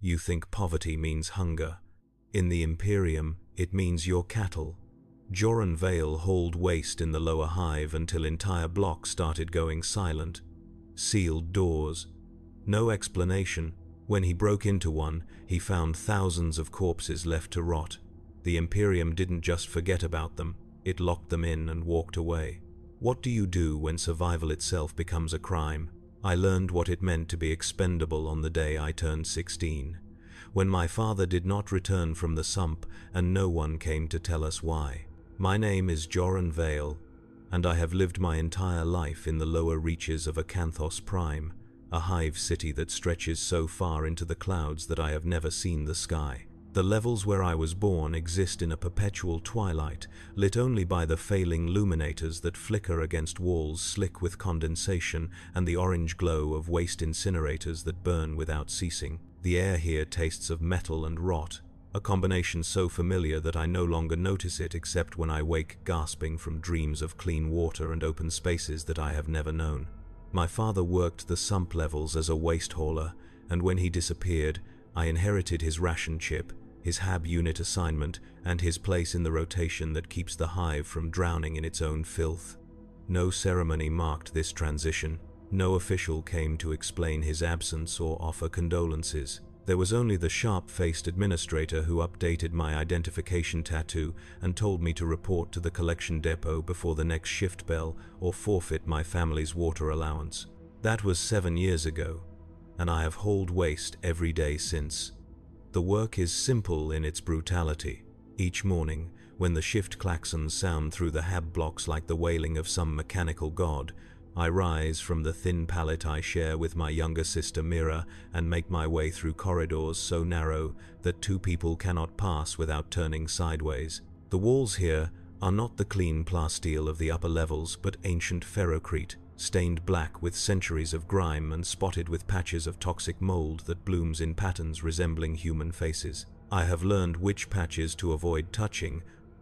You think poverty means hunger. In the Imperium, it means your cattle. Joran Vale hauled waste in the lower hive until entire blocks started going silent. Sealed doors. No explanation. When he broke into one, he found thousands of corpses left to rot. The Imperium didn't just forget about them, it locked them in and walked away. What do you do when survival itself becomes a crime? I learned what it meant to be expendable on the day I turned 16. When my father did not return from the sump and no one came to tell us why. My name is Joran Vale, and I have lived my entire life in the lower reaches of Acanthos Prime, a hive city that stretches so far into the clouds that I have never seen the sky. The levels where I was born exist in a perpetual twilight, lit only by the failing luminators that flicker against walls slick with condensation and the orange glow of waste incinerators that burn without ceasing. The air here tastes of metal and rot, a combination so familiar that I no longer notice it except when I wake gasping from dreams of clean water and open spaces that I have never known. My father worked the sump levels as a waste hauler, and when he disappeared, I inherited his ration chip, his HAB unit assignment, and his place in the rotation that keeps the hive from drowning in its own filth. No ceremony marked this transition. No official came to explain his absence or offer condolences. There was only the sharp-faced administrator who updated my identification tattoo and told me to report to the collection depot before the next shift bell or forfeit my family's water allowance. That was 7 years ago, and I have hauled waste every day since. The work is simple in its brutality. Each morning, when the shift klaxons sound through the HAB blocks like the wailing of some mechanical god, I rise from the thin pallet I share with my younger sister Mira and make my way through corridors so narrow that two people cannot pass without turning sideways. The walls here are not the clean plasteel of the upper levels but ancient ferrocrete, stained black with centuries of grime and spotted with patches of toxic mold that blooms in patterns resembling human faces. I have learned which patches to avoid touching,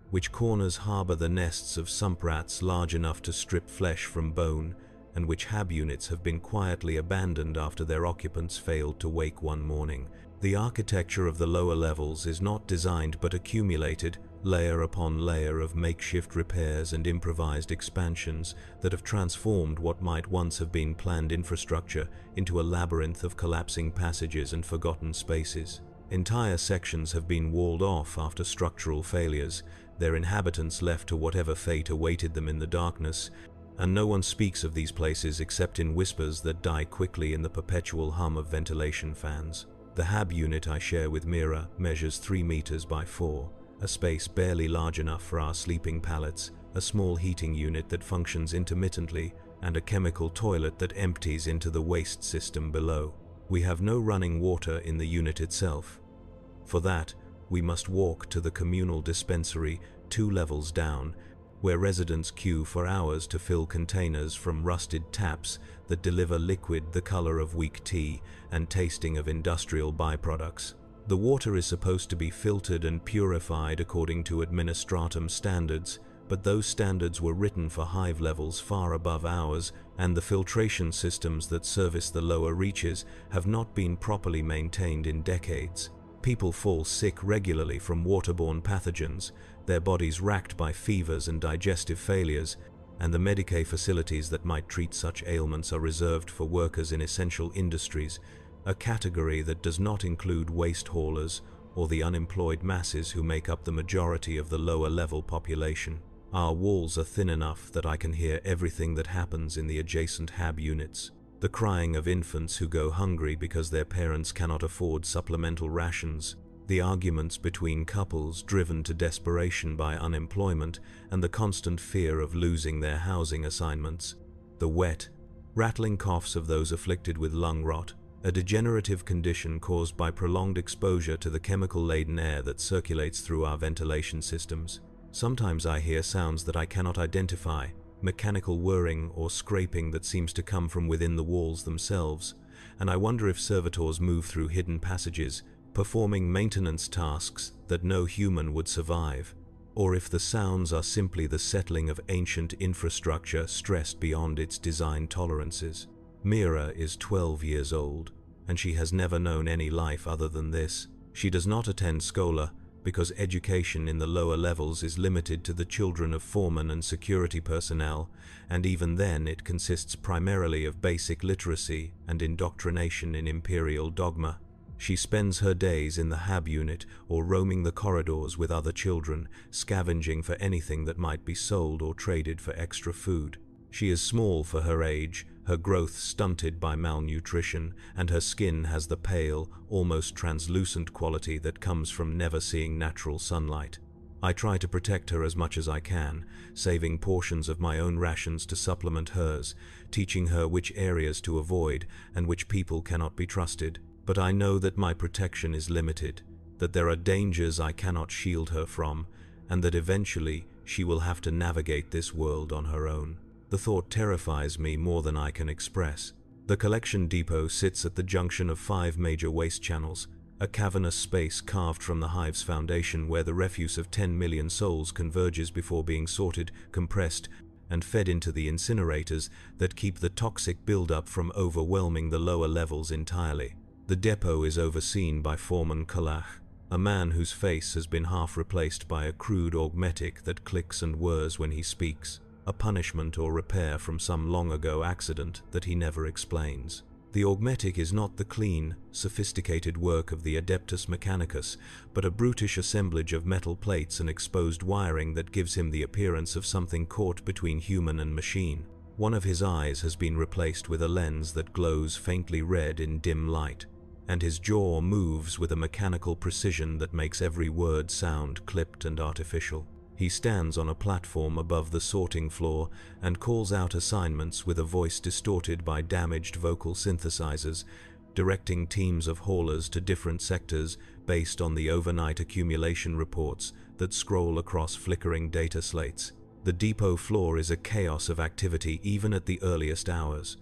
which corners harbor the nests of sump rats large enough to strip flesh from bone, and which HAB units have been quietly abandoned after their occupants failed to wake one morning. The architecture of the lower levels is not designed but accumulated, layer upon layer of makeshift repairs and improvised expansions that have transformed what might once have been planned infrastructure into a labyrinth of collapsing passages and forgotten spaces. Entire sections have been walled off after structural failures, their inhabitants left to whatever fate awaited them in the darkness, and no one speaks of these places except in whispers that die quickly in the perpetual hum of ventilation fans. The HAB unit I share with Mira measures 3 meters by 4, a space barely large enough for our sleeping pallets, a small heating unit that functions intermittently, and a chemical toilet that empties into the waste system below. We have no running water in the unit itself. For that, we must walk to the communal dispensary 2 levels down, where residents queue for hours to fill containers from rusted taps that deliver liquid the color of weak tea and tasting of industrial byproducts. The water is supposed to be filtered and purified according to administratum standards, but those standards were written for hive levels far above ours, and the filtration systems that service the lower reaches have not been properly maintained in decades. People fall sick regularly from waterborne pathogens, their bodies racked by fevers and digestive failures, and the Medicaid facilities that might treat such ailments are reserved for workers in essential industries, a category that does not include waste haulers or the unemployed masses who make up the majority of the lower-level population. Our walls are thin enough that I can hear everything that happens in the adjacent HAB units. The crying of infants who go hungry because their parents cannot afford supplemental rations, the arguments between couples driven to desperation by unemployment and the constant fear of losing their housing assignments, the wet, rattling coughs of those afflicted with lung rot, a degenerative condition caused by prolonged exposure to the chemical-laden air that circulates through our ventilation systems. Sometimes I hear sounds that I cannot identify, mechanical whirring or scraping that seems to come from within the walls themselves, and I wonder if servitors move through hidden passages, performing maintenance tasks that no human would survive, or if the sounds are simply the settling of ancient infrastructure stressed beyond its design tolerances. Mira is 12 years old, and she has never known any life other than this. She does not attend schola, because education in the lower levels is limited to the children of foremen and security personnel, and even then it consists primarily of basic literacy and indoctrination in imperial dogma. She spends her days in the hab unit or roaming the corridors with other children, scavenging for anything that might be sold or traded for extra food. She is small for her age, her growth stunted by malnutrition, and her skin has the pale, almost translucent quality that comes from never seeing natural sunlight. I try to protect her as much as I can, saving portions of my own rations to supplement hers, teaching her which areas to avoid and which people cannot be trusted. But I know that my protection is limited, that there are dangers I cannot shield her from, and that eventually she will have to navigate this world on her own. The thought terrifies me more than I can express. The collection depot sits at the junction of 5 major waste channels, a cavernous space carved from the hive's foundation where the refuse of 10 million souls converges before being sorted, compressed, and fed into the incinerators that keep the toxic buildup from overwhelming the lower levels entirely. The depot is overseen by Foreman Kalach, a man whose face has been half replaced by a crude augmetic that clicks and whirs when he speaks, a punishment or repair from some long-ago accident that he never explains. The augmetic is not the clean, sophisticated work of the Adeptus Mechanicus, but a brutish assemblage of metal plates and exposed wiring that gives him the appearance of something caught between human and machine. One of his eyes has been replaced with a lens that glows faintly red in dim light, and his jaw moves with a mechanical precision that makes every word sound clipped and artificial. He stands on a platform above the sorting floor and calls out assignments with a voice distorted by damaged vocal synthesizers, directing teams of haulers to different sectors based on the overnight accumulation reports that scroll across flickering data slates. The depot floor is a chaos of activity even at the earliest hours.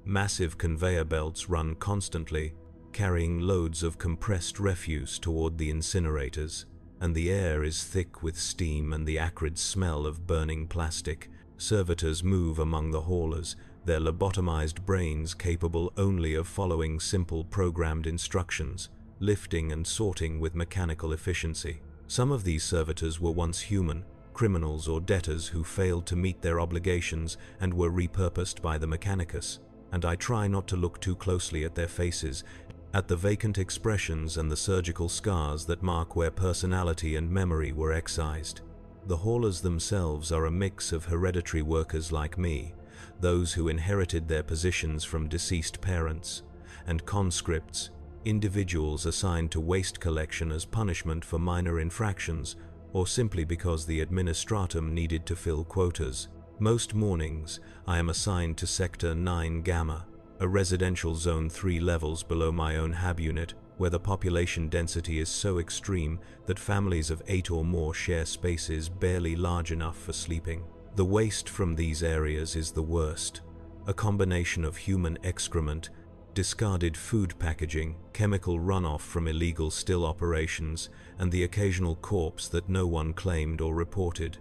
Massive conveyor belts run constantly, carrying loads of compressed refuse toward the incinerators, and the air is thick with steam and the acrid smell of burning plastic. Servitors move among the haulers, their lobotomized brains capable only of following simple programmed instructions, lifting and sorting with mechanical efficiency. Some of these servitors were once human, criminals or debtors who failed to meet their obligations and were repurposed by the Mechanicus, and I try not to look too closely at their faces, at the vacant expressions and the surgical scars that mark where personality and memory were excised. The haulers themselves are a mix of hereditary workers like me, those who inherited their positions from deceased parents, and conscripts, individuals assigned to waste collection as punishment for minor infractions, or simply because the administratum needed to fill quotas. Most mornings, I am assigned to Sector 9 Gamma, a residential zone 3 levels below my own hab unit, where the population density is so extreme that families of 8 or more share spaces barely large enough for sleeping. The waste from these areas is the worst, a combination of human excrement, discarded food packaging, chemical runoff from illegal still operations, and the occasional corpse that no one claimed or reported.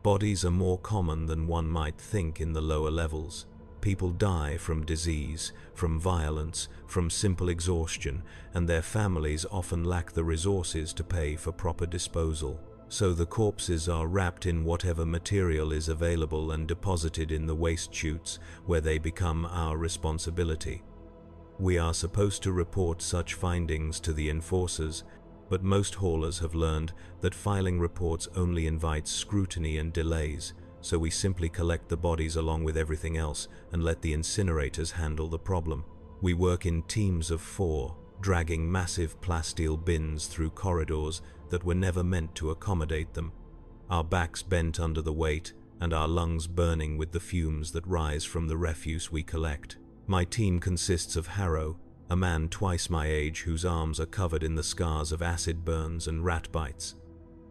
Bodies are more common than one might think in the lower levels. People die from disease, from violence, from simple exhaustion, and their families often lack the resources to pay for proper disposal. So the corpses are wrapped in whatever material is available and deposited in the waste chutes, where they become our responsibility. We are supposed to report such findings to the enforcers, but most haulers have learned that filing reports only invites scrutiny and delays, so we simply collect the bodies along with everything else and let the incinerators handle the problem. We work in teams of 4, dragging massive plasteel bins through corridors that were never meant to accommodate them, our backs bent under the weight and our lungs burning with the fumes that rise from the refuse we collect. My team consists of Harrow, a man twice my age whose arms are covered in the scars of acid burns and rat bites;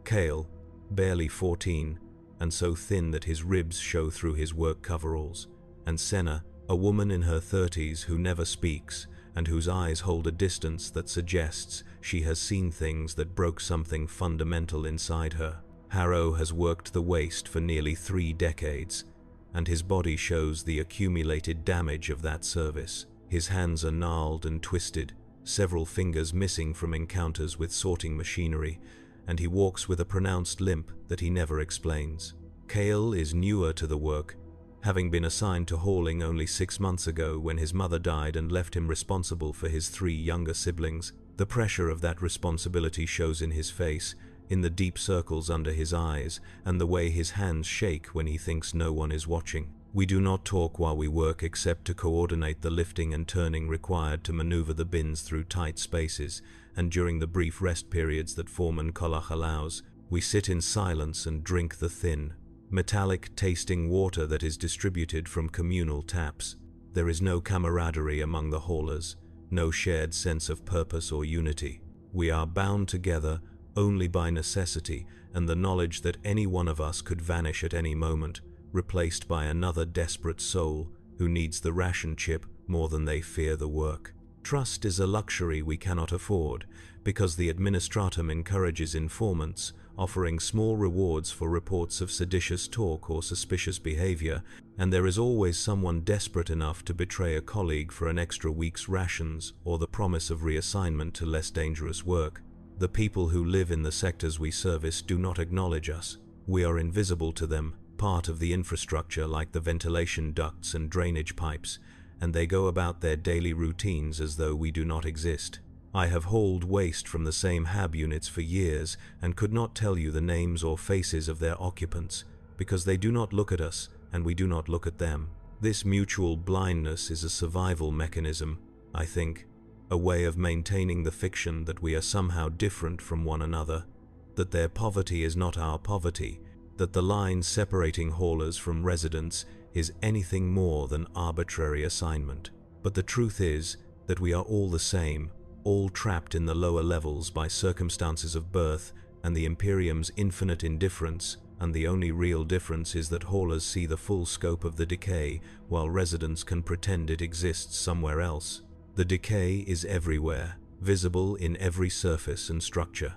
Kale, barely 14, and so thin that his ribs show through his work coveralls; and Senna, a woman in her 30s who never speaks and whose eyes hold a distance that suggests she has seen things that broke something fundamental inside her. Harrow has worked the waste for nearly 3 decades, and his body shows the accumulated damage of that service. His hands are gnarled and twisted, several fingers missing from encounters with sorting machinery, and he walks with a pronounced limp that he never explains. Kale is newer to the work, having been assigned to hauling only 6 months ago when his mother died and left him responsible for his 3 younger siblings. The pressure of that responsibility shows in his face, in the deep circles under his eyes, and the way his hands shake when he thinks no one is watching. We do not talk while we work except to coordinate the lifting and turning required to maneuver the bins through tight spaces, and during the brief rest periods that foreman Kolach allows, we sit in silence and drink the thin, metallic-tasting water that is distributed from communal taps. There is no camaraderie among the haulers, no shared sense of purpose or unity. We are bound together only by necessity and the knowledge that any one of us could vanish at any moment, replaced by another desperate soul who needs the ration chip more than they fear the work. Trust is a luxury we cannot afford, because the administratum encourages informants, offering small rewards for reports of seditious talk or suspicious behavior, and there is always someone desperate enough to betray a colleague for an extra week's rations or the promise of reassignment to less dangerous work. The people who live in the sectors we service do not acknowledge us. We are invisible to them, part of the infrastructure like the ventilation ducts and drainage pipes, and they go about their daily routines as though we do not exist. I have hauled waste from the same HAB units for years and could not tell you the names or faces of their occupants, because they do not look at us and we do not look at them. This mutual blindness is a survival mechanism, I think, a way of maintaining the fiction that we are somehow different from one another, that their poverty is not our poverty, that the line separating haulers from residents is anything more than arbitrary assignment. But the truth is that we are all the same, all trapped in the lower levels by circumstances of birth and the Imperium's infinite indifference, and the only real difference is that haulers see the full scope of the decay, while residents can pretend it exists somewhere else. The decay is everywhere, visible in every surface and structure.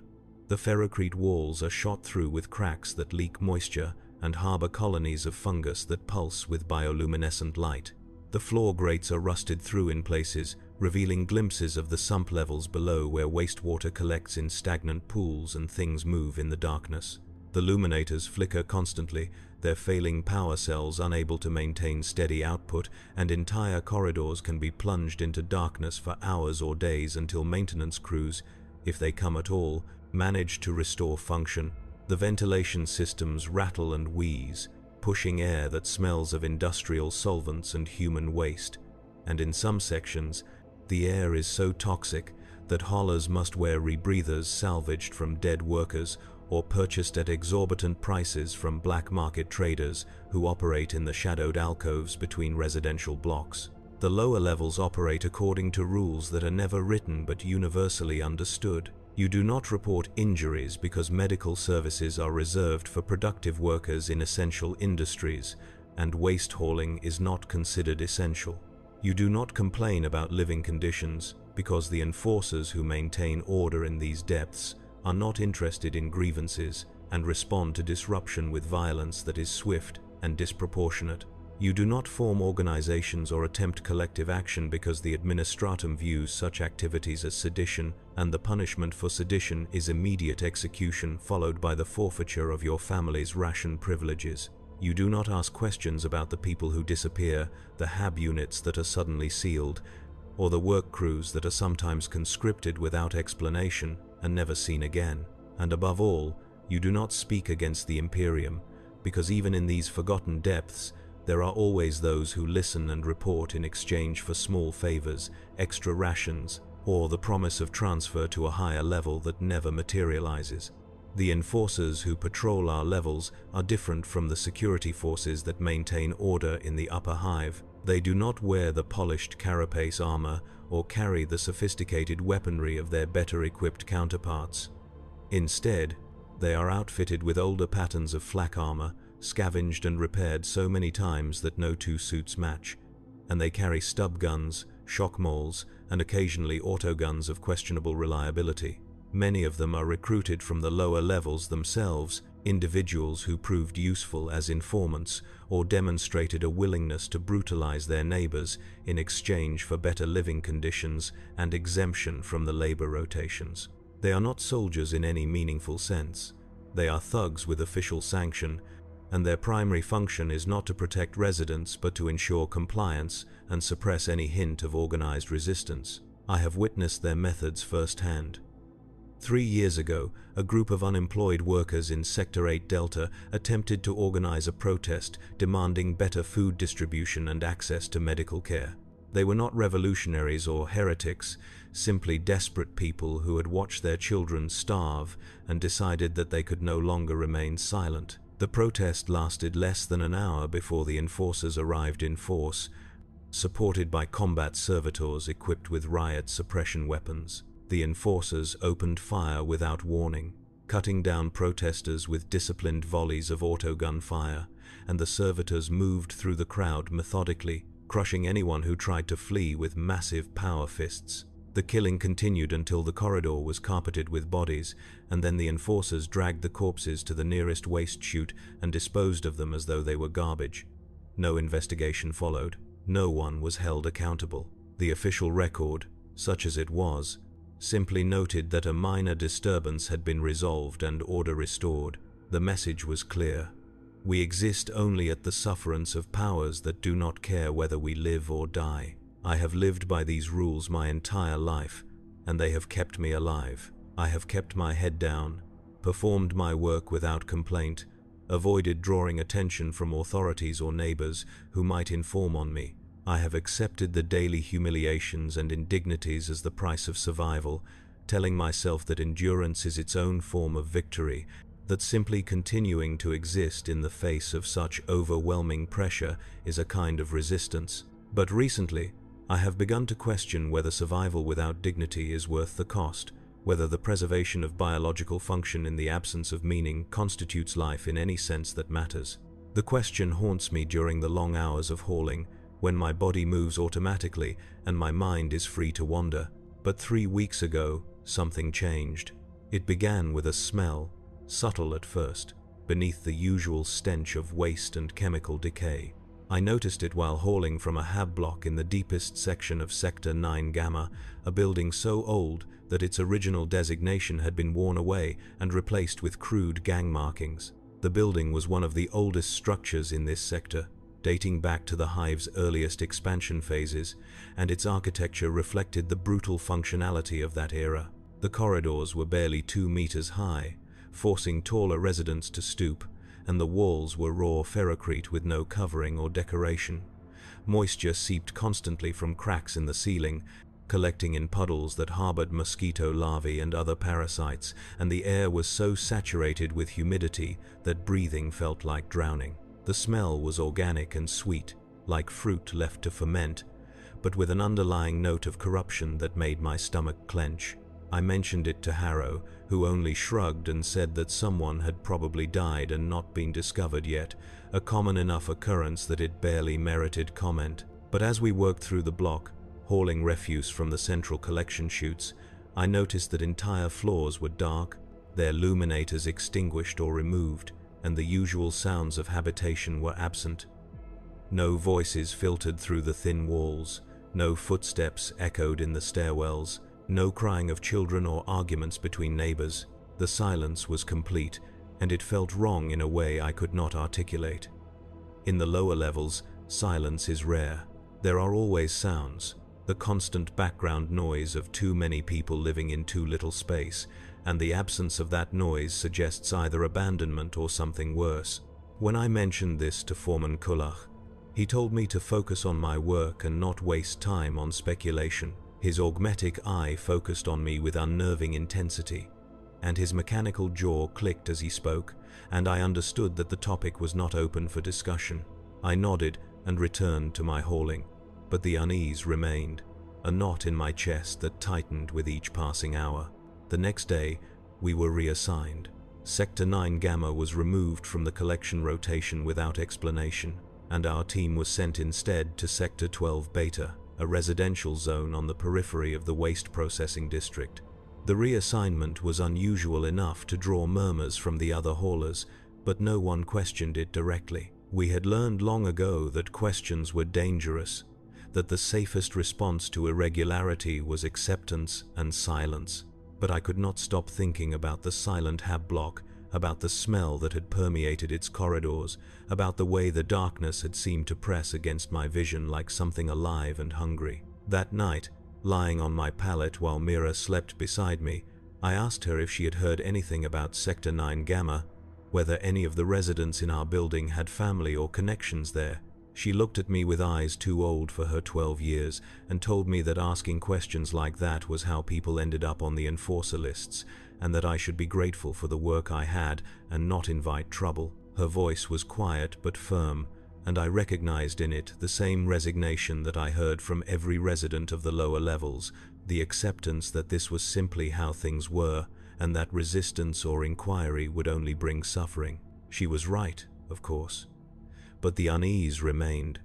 The ferrocrete walls are shot through with cracks that leak moisture and harbor colonies of fungus that pulse with bioluminescent light. The floor grates are rusted through in places, revealing glimpses of the sump levels below where wastewater collects in stagnant pools and things move in the darkness. The luminators flicker constantly, their failing power cells unable to maintain steady output, and entire corridors can be plunged into darkness for hours or days until maintenance crews, if they come at all, manage to restore function. The ventilation systems rattle and wheeze, pushing air that smells of industrial solvents and human waste, and in some sections, the air is so toxic that haulers must wear rebreathers salvaged from dead workers or purchased at exorbitant prices from black market traders who operate in the shadowed alcoves between residential blocks. The lower levels operate according to rules that are never written but universally understood. You do not report injuries because medical services are reserved for productive workers in essential industries, and waste hauling is not considered essential. You do not complain about living conditions because the enforcers who maintain order in these depths are not interested in grievances and respond to disruption with violence that is swift and disproportionate. You do not form organizations or attempt collective action because the administratum views such activities as sedition, and the punishment for sedition is immediate execution followed by the forfeiture of your family's ration privileges. You do not ask questions about the people who disappear, the HAB units that are suddenly sealed, or the work crews that are sometimes conscripted without explanation and never seen again. And above all, you do not speak against the Imperium, because even in these forgotten depths, there are always those who listen and report in exchange for small favors, extra rations, or the promise of transfer to a higher level that never materializes. The enforcers who patrol our levels are different from the security forces that maintain order in the upper hive. They do not wear the polished carapace armor or carry the sophisticated weaponry of their better-equipped counterparts. Instead, they are outfitted with older patterns of flak armor, scavenged and repaired so many times that no two suits match, and they carry stub guns, shock mauls, and occasionally autoguns of questionable reliability. Many of them are recruited from the lower levels themselves, individuals who proved useful as informants or demonstrated a willingness to brutalize their neighbors in exchange for better living conditions and exemption from the labor rotations. They are not soldiers in any meaningful sense. They are thugs with official sanction, and their primary function is not to protect residents but to ensure compliance and suppress any hint of organized resistance. I have witnessed their methods firsthand. 3 years ago, a group of unemployed workers in Sector 8 Delta attempted to organize a protest demanding better food distribution and access to medical care. They were not revolutionaries or heretics, simply desperate people who had watched their children starve and decided that they could no longer remain silent. The protest lasted less than an hour before the enforcers arrived in force, supported by combat servitors equipped with riot suppression weapons. The enforcers opened fire without warning, cutting down protesters with disciplined volleys of autogun fire, and the servitors moved through the crowd methodically, crushing anyone who tried to flee with massive power fists. The killing continued until the corridor was carpeted with bodies, and then the enforcers dragged the corpses to the nearest waste chute and disposed of them as though they were garbage. No investigation followed. No one was held accountable. The official record, such as it was, simply noted that a minor disturbance had been resolved and order restored. The message was clear. We exist only at the sufferance of powers that do not care whether we live or die. I have lived by these rules my entire life, and they have kept me alive. I have kept my head down, performed my work without complaint, avoided drawing attention from authorities or neighbors who might inform on me. I have accepted the daily humiliations and indignities as the price of survival, telling myself that endurance is its own form of victory, that simply continuing to exist in the face of such overwhelming pressure is a kind of resistance. But recently, I have begun to question whether survival without dignity is worth the cost, whether the preservation of biological function in the absence of meaning constitutes life in any sense that matters. The question haunts me during the long hours of hauling, when my body moves automatically and my mind is free to wander. But 3 weeks ago, something changed. It began with a smell, subtle at first, beneath the usual stench of waste and chemical decay. I noticed it while hauling from a hab block in the deepest section of Sector 9 Gamma, a building so old that its original designation had been worn away and replaced with crude gang markings. The building was one of the oldest structures in this sector, dating back to the hive's earliest expansion phases, and its architecture reflected the brutal functionality of that era. The corridors were barely 2 meters high, forcing taller residents to stoop, and the walls were raw ferrocrete with no covering or decoration. Moisture seeped constantly from cracks in the ceiling, collecting in puddles that harbored mosquito larvae and other parasites, and the air was so saturated with humidity that breathing felt like drowning. The smell was organic and sweet, like fruit left to ferment, but with an underlying note of corruption that made my stomach clench. I mentioned it to Harrow, who only shrugged and said that someone had probably died and not been discovered yet, a common enough occurrence that it barely merited comment. But as we worked through the block, hauling refuse from the central collection chutes, I noticed that entire floors were dark, their luminators extinguished or removed, and the usual sounds of habitation were absent. No voices filtered through the thin walls, no footsteps echoed in the stairwells, no crying of children or arguments between neighbors. The silence was complete, and it felt wrong in a way I could not articulate. In the lower levels, silence is rare. There are always sounds, the constant background noise of too many people living in too little space, and the absence of that noise suggests either abandonment or something worse. When I mentioned this to Foreman Kullach, he told me to focus on my work and not waste time on speculation. His augmetic eye focused on me with unnerving intensity, and his mechanical jaw clicked as he spoke, and I understood that the topic was not open for discussion. I nodded and returned to my hauling, but the unease remained, a knot in my chest that tightened with each passing hour. The next day, we were reassigned. Sector 9 Gamma was removed from the collection rotation without explanation, and our team was sent instead to Sector 12 Beta, a residential zone on the periphery of the waste processing district. The reassignment was unusual enough to draw murmurs from the other haulers, but no one questioned it directly. We had learned long ago that questions were dangerous, that the safest response to irregularity was acceptance and silence. But I could not stop thinking about the silent hab block, about the smell that had permeated its corridors, about the way the darkness had seemed to press against my vision like something alive and hungry. That night, lying on my pallet while Mira slept beside me, I asked her if she had heard anything about Sector 9 Gamma, whether any of the residents in our building had family or connections there. She looked at me with eyes too old for her 12 years and told me that asking questions like that was how people ended up on the enforcer lists, and that I should be grateful for the work I had and not invite trouble. Her voice was quiet but firm, and I recognized in it the same resignation that I heard from every resident of the lower levels, the acceptance that this was simply how things were, and that resistance or inquiry would only bring suffering. She was right, of course. But the unease remained,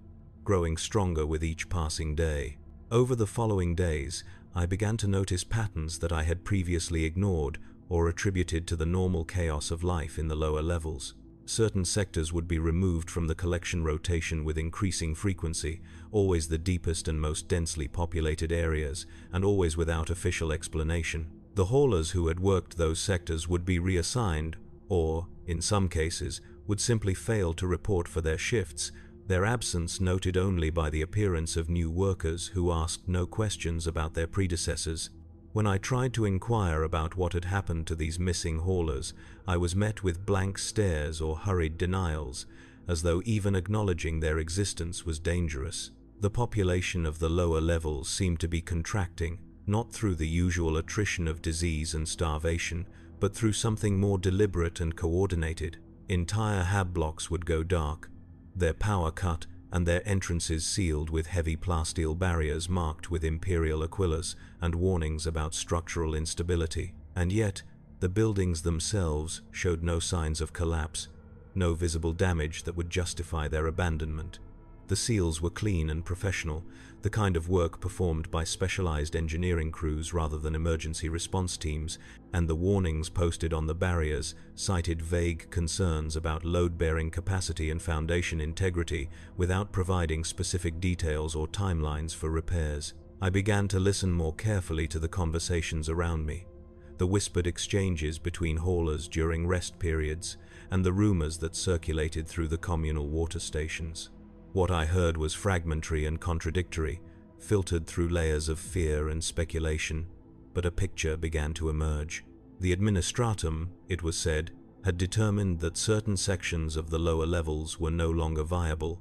growing stronger with each passing day. Over the following days, I began to notice patterns that I had previously ignored or attributed to the normal chaos of life in the lower levels. Certain sectors would be removed from the collection rotation with increasing frequency, always the deepest and most densely populated areas, and always without official explanation. The haulers who had worked those sectors would be reassigned, or, in some cases, would simply fail to report for their shifts, their absence noted only by the appearance of new workers who asked no questions about their predecessors. When I tried to inquire about what had happened to these missing haulers, I was met with blank stares or hurried denials, as though even acknowledging their existence was dangerous. The population of the lower levels seemed to be contracting, not through the usual attrition of disease and starvation, but through something more deliberate and coordinated. Entire hab blocks would go dark, their power cut and their entrances sealed with heavy plasteel barriers marked with imperial aquillas and warnings about structural instability. And yet, the buildings themselves showed no signs of collapse, no visible damage that would justify their abandonment. The seals were clean and professional, the kind of work performed by specialized engineering crews rather than emergency response teams, and the warnings posted on the barriers cited vague concerns about load-bearing capacity and foundation integrity without providing specific details or timelines for repairs. I began to listen more carefully to the conversations around me, the whispered exchanges between haulers during rest periods, and the rumors that circulated through the communal water stations. What I heard was fragmentary and contradictory, filtered through layers of fear and speculation, but a picture began to emerge. The administratum, it was said, had determined that certain sections of the lower levels were no longer viable,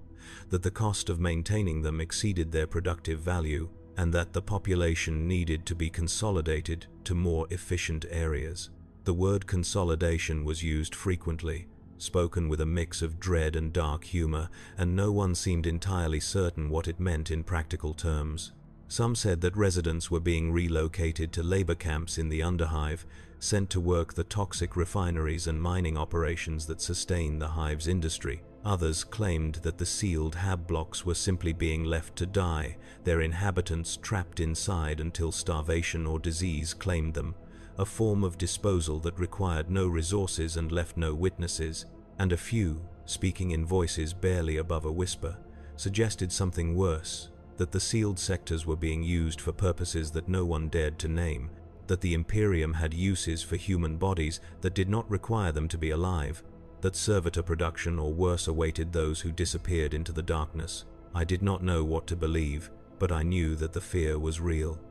that the cost of maintaining them exceeded their productive value, and that the population needed to be consolidated to more efficient areas. The word consolidation was used frequently, spoken with a mix of dread and dark humor, and no one seemed entirely certain what it meant in practical terms. Some said that residents were being relocated to labor camps in the underhive, sent to work the toxic refineries and mining operations that sustain the hive's industry. Others claimed that the sealed hab blocks were simply being left to die, their inhabitants trapped inside until starvation or disease claimed them, a form of disposal that required no resources and left no witnesses. And a few, speaking in voices barely above a whisper, suggested something worse, that the sealed sectors were being used for purposes that no one dared to name, that the Imperium had uses for human bodies that did not require them to be alive, that servitor production or worse awaited those who disappeared into the darkness. I did not know what to believe, but I knew that the fear was real.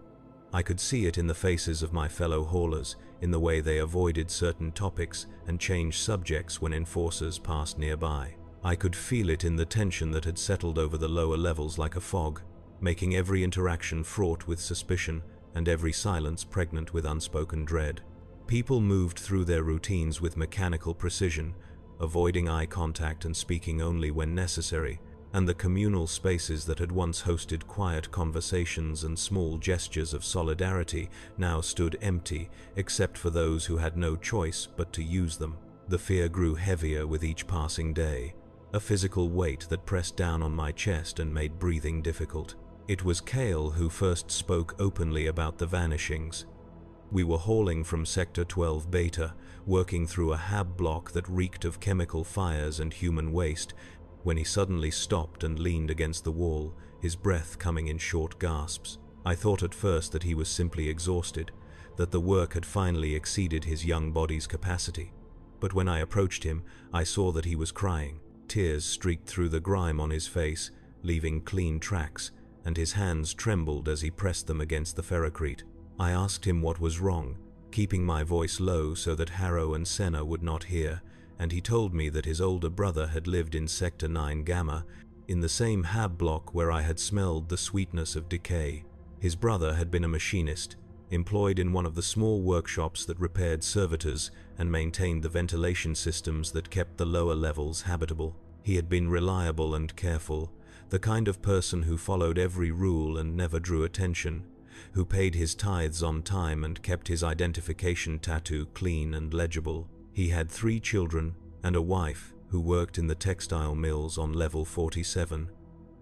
I could see it in the faces of my fellow haulers, in the way they avoided certain topics and changed subjects when enforcers passed nearby. I could feel it in the tension that had settled over the lower levels like a fog, making every interaction fraught with suspicion and every silence pregnant with unspoken dread. People moved through their routines with mechanical precision, avoiding eye contact and speaking only when necessary, and the communal spaces that had once hosted quiet conversations and small gestures of solidarity now stood empty, except for those who had no choice but to use them. The fear grew heavier with each passing day, a physical weight that pressed down on my chest and made breathing difficult. It was Kale who first spoke openly about the vanishings. We were hauling from Sector 12 Beta, working through a hab block that reeked of chemical fires and human waste, when he suddenly stopped and leaned against the wall, his breath coming in short gasps. I thought at first that he was simply exhausted, that the work had finally exceeded his young body's capacity. But when I approached him, I saw that he was crying. Tears streaked through the grime on his face, leaving clean tracks, and his hands trembled as he pressed them against the ferrocrete. I asked him what was wrong, keeping my voice low so that Harrow and Senna would not hear, and he told me that his older brother had lived in Sector 9 Gamma, in the same hab block where I had smelled the sweetness of decay. His brother had been a machinist, employed in one of the small workshops that repaired servitors and maintained the ventilation systems that kept the lower levels habitable. He had been reliable and careful, the kind of person who followed every rule and never drew attention, who paid his tithes on time and kept his identification tattoo clean and legible. He had 3 children and a wife who worked in the textile mills on level 47,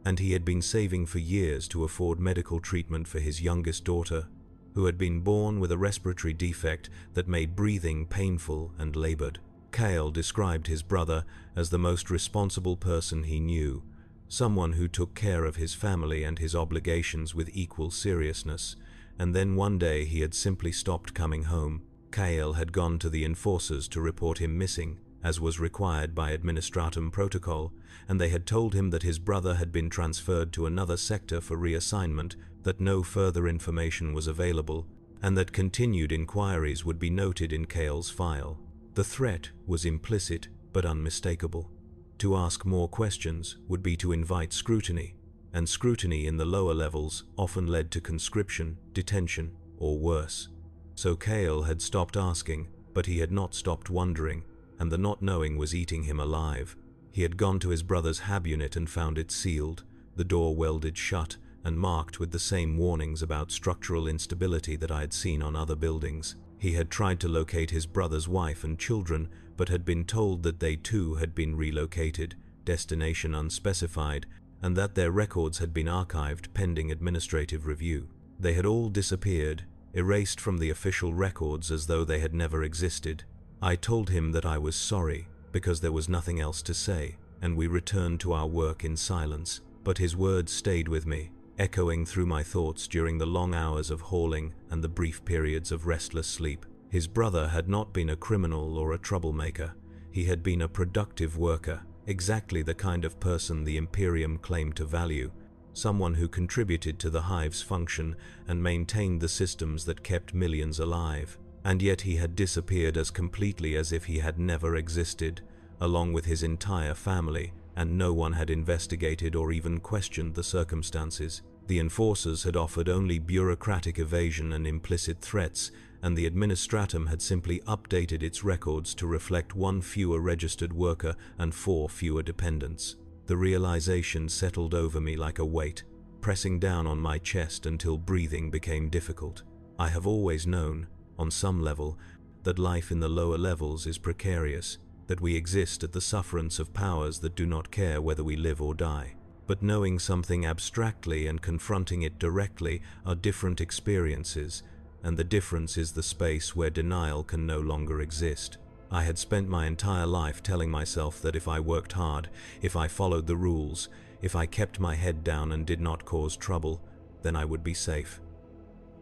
and he had been saving for years to afford medical treatment for his youngest daughter, who had been born with a respiratory defect that made breathing painful and labored. Cale described his brother as the most responsible person he knew, someone who took care of his family and his obligations with equal seriousness, and then one day he had simply stopped coming home. Cale had gone to the enforcers to report him missing, as was required by Administratum Protocol, and they had told him that his brother had been transferred to another sector for reassignment, that no further information was available, and that continued inquiries would be noted in Cale's file. The threat was implicit but unmistakable. To ask more questions would be to invite scrutiny, and scrutiny in the lower levels often led to conscription, detention, or worse. So Cale had stopped asking, but he had not stopped wondering, and the not knowing was eating him alive. He had gone to his brother's hab unit and found it sealed, the door welded shut, and marked with the same warnings about structural instability that I had seen on other buildings. He had tried to locate his brother's wife and children, but had been told that they too had been relocated, destination unspecified, and that their records had been archived pending administrative review. They had all disappeared, erased from the official records as though they had never existed. I told him that I was sorry, because there was nothing else to say, and we returned to our work in silence. But his words stayed with me, echoing through my thoughts during the long hours of hauling and the brief periods of restless sleep. His brother had not been a criminal or a troublemaker. He had been a productive worker, exactly the kind of person the Imperium claimed to value, someone who contributed to the hive's function and maintained the systems that kept millions alive. And yet he had disappeared as completely as if he had never existed, along with his entire family, and no one had investigated or even questioned the circumstances. The enforcers had offered only bureaucratic evasion and implicit threats, and the Administratum had simply updated its records to reflect 1 fewer registered worker and 4 fewer dependents. The realization settled over me like a weight, pressing down on my chest until breathing became difficult. I have always known, on some level, that life in the lower levels is precarious, that we exist at the sufferance of powers that do not care whether we live or die. But knowing something abstractly and confronting it directly are different experiences, and the difference is the space where denial can no longer exist. I had spent my entire life telling myself that if I worked hard, if I followed the rules, if I kept my head down and did not cause trouble, then I would be safe.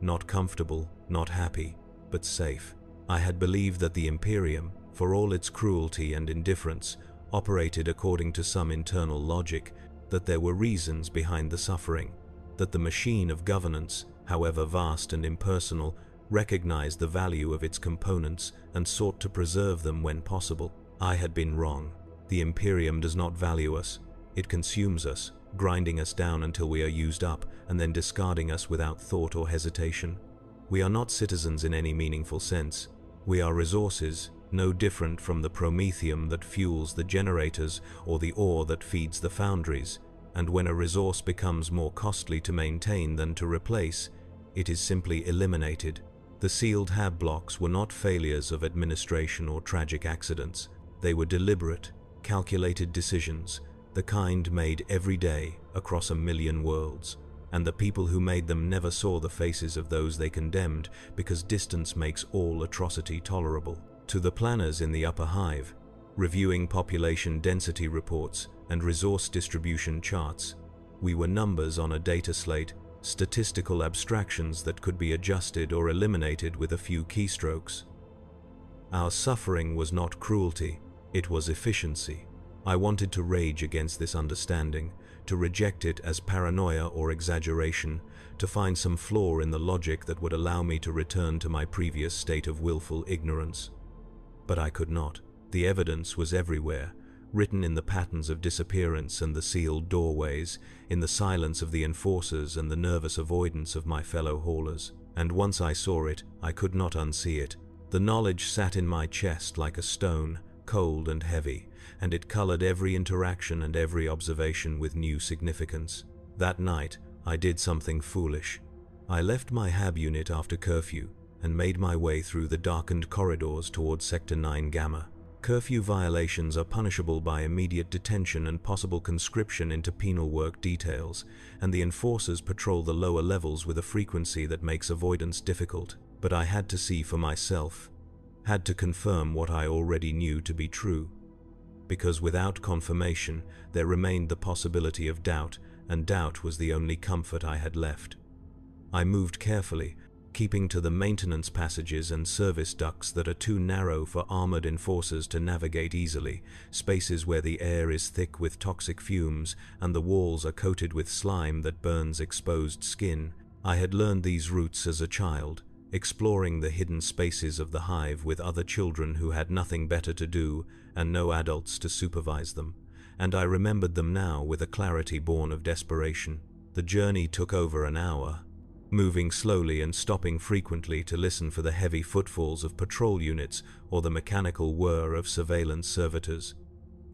Not comfortable, not happy, but safe. I had believed that the Imperium, for all its cruelty and indifference, operated according to some internal logic, that there were reasons behind the suffering, that the machine of governance, however vast and impersonal, recognized the value of its components and sought to preserve them when possible. I had been wrong. The Imperium does not value us. It consumes us, grinding us down until we are used up and then discarding us without thought or hesitation. We are not citizens in any meaningful sense. We are resources, no different from the promethium that fuels the generators or the ore that feeds the foundries, and when a resource becomes more costly to maintain than to replace, it is simply eliminated. The sealed hab blocks were not failures of administration or tragic accidents. They were deliberate, calculated decisions, the kind made every day across a million worlds. and the people who made them never saw the faces of those they condemned, because distance makes all atrocity tolerable. To the planners in the upper hive, reviewing population density reports and resource distribution charts, we were numbers on a data slate, statistical abstractions that could be adjusted or eliminated with a few keystrokes. Our suffering was not cruelty, it was efficiency. I wanted to rage against this understanding, to reject it as paranoia or exaggeration, to find some flaw in the logic that would allow me to return to my previous state of willful ignorance. But I could not. The evidence was everywhere, written in the patterns of disappearance and the sealed doorways, in the silence of the enforcers and the nervous avoidance of my fellow haulers. And once I saw it, I could not unsee it. The knowledge sat in my chest like a stone, cold and heavy, and it colored every interaction and every observation with new significance. That night, I did something foolish. I left my HAB unit after curfew and made my way through the darkened corridors towards Sector 9 Gamma. Curfew violations are punishable by immediate detention and possible conscription into penal work details, and the enforcers patrol the lower levels with a frequency that makes avoidance difficult. But I had to see for myself, had to confirm what I already knew to be true. Because without confirmation, there remained the possibility of doubt, and doubt was the only comfort I had left. I moved carefully, keeping to the maintenance passages and service ducts that are too narrow for armored enforcers to navigate easily, spaces where the air is thick with toxic fumes and the walls are coated with slime that burns exposed skin. I had learned these routes as a child, exploring the hidden spaces of the hive with other children who had nothing better to do and no adults to supervise them, and I remembered them now with a clarity born of desperation. The journey took over an hour, moving slowly and stopping frequently to listen for the heavy footfalls of patrol units or the mechanical whir of surveillance servitors.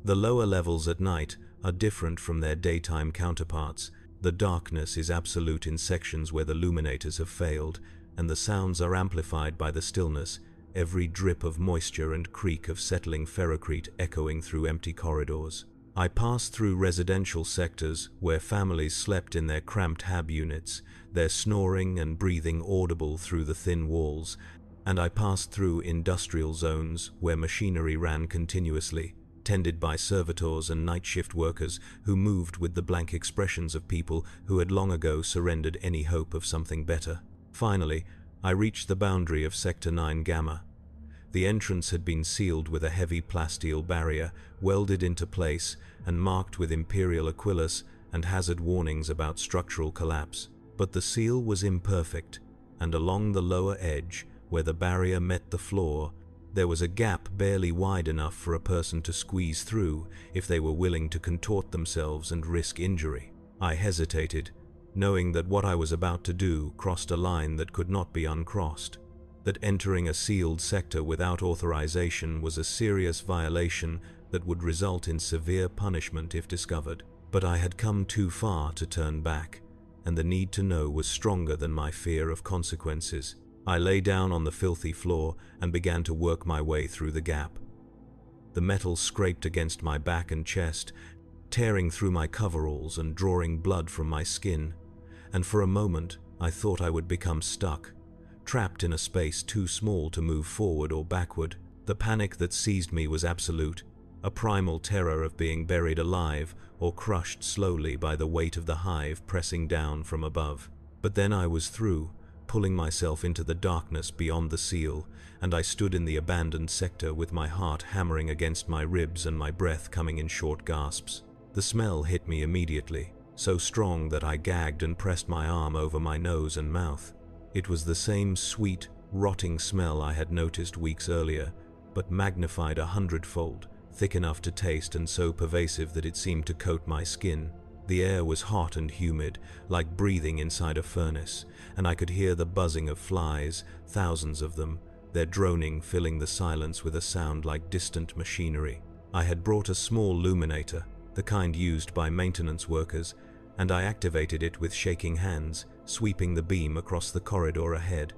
The lower levels at night are different from their daytime counterparts. The darkness is absolute in sections where the illuminators have failed, and the sounds are amplified by the stillness, every drip of moisture and creak of settling ferrocrete echoing through empty corridors. I passed through residential sectors where families slept in their cramped HAB units, their snoring and breathing audible through the thin walls, and I passed through industrial zones where machinery ran continuously, tended by servitors and night shift workers who moved with the blank expressions of people who had long ago surrendered any hope of something better. Finally, I reached the boundary of Sector 9 Gamma. The entrance had been sealed with a heavy plasteel barrier, welded into place and marked with Imperial Aquilus and hazard warnings about structural collapse. But the seal was imperfect, and along the lower edge, where the barrier met the floor, there was a gap barely wide enough for a person to squeeze through if they were willing to contort themselves and risk injury. I hesitated, knowing that what I was about to do crossed a line that could not be uncrossed, that entering a sealed sector without authorization was a serious violation that would result in severe punishment if discovered. But I had come too far to turn back, and the need to know was stronger than my fear of consequences. I lay down on the filthy floor and began to work my way through the gap. The metal scraped against my back and chest, tearing through my coveralls and drawing blood from my skin, and for a moment I thought I would become stuck, trapped in a space too small to move forward or backward. The panic that seized me was absolute, a primal terror of being buried alive or crushed slowly by the weight of the hive pressing down from above. But then I was through, pulling myself into the darkness beyond the seal, and I stood in the abandoned sector with my heart hammering against my ribs and my breath coming in short gasps. The smell hit me immediately, so strong that I gagged and pressed my arm over my nose and mouth. It was the same sweet, rotting smell I had noticed weeks earlier, but magnified 100-fold, thick enough to taste and so pervasive that it seemed to coat my skin. The air was hot and humid, like breathing inside a furnace, and I could hear the buzzing of flies, thousands of them, their droning filling the silence with a sound like distant machinery. I had brought a small luminator, the kind used by maintenance workers, and I activated it with shaking hands, sweeping the beam across the corridor ahead.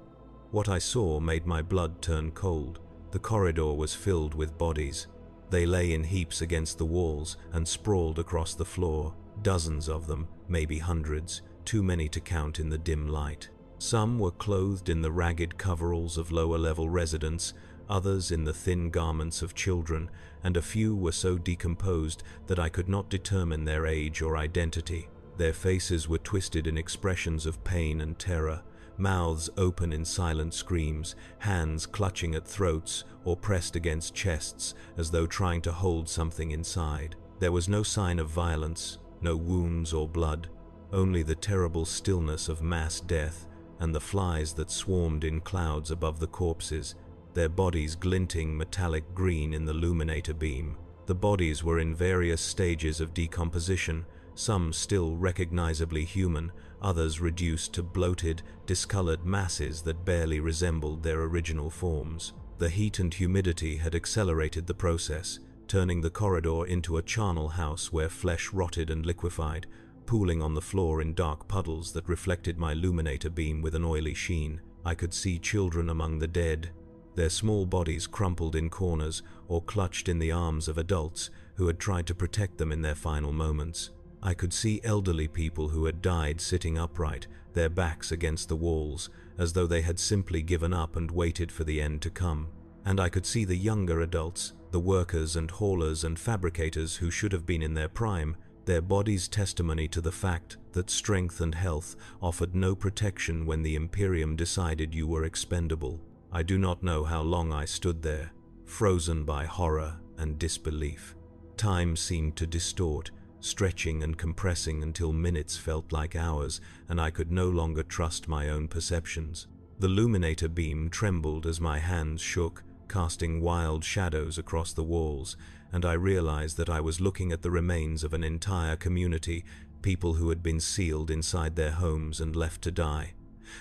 What I saw made my blood turn cold. The corridor was filled with bodies. They lay in heaps against the walls and sprawled across the floor, dozens of them, maybe hundreds, too many to count in the dim light. Some were clothed in the ragged coveralls of lower-level residents, others in the thin garments of children, and a few were so decomposed that I could not determine their age or identity. Their faces were twisted in expressions of pain and terror, mouths open in silent screams, hands clutching at throats or pressed against chests as though trying to hold something inside. There was no sign of violence, no wounds or blood, only the terrible stillness of mass death and the flies that swarmed in clouds above the corpses, their bodies glinting metallic green in the luminator beam. The bodies were in various stages of decomposition, some still recognizably human, others reduced to bloated, discolored masses that barely resembled their original forms. The heat and humidity had accelerated the process, turning the corridor into a charnel house where flesh rotted and liquefied, pooling on the floor in dark puddles that reflected my luminator beam with an oily sheen. I could see children among the dead, their small bodies crumpled in corners or clutched in the arms of adults who had tried to protect them in their final moments. I could see elderly people who had died sitting upright, their backs against the walls, as though they had simply given up and waited for the end to come. And I could see the younger adults, the workers and haulers and fabricators who should have been in their prime, their bodies testimony to the fact that strength and health offered no protection when the Imperium decided you were expendable. I do not know how long I stood there, frozen by horror and disbelief. Time seemed to distort, stretching and compressing until minutes felt like hours, and I could no longer trust my own perceptions. The luminator beam trembled as my hands shook, casting wild shadows across the walls, and I realized that I was looking at the remains of an entire community, people who had been sealed inside their homes and left to die.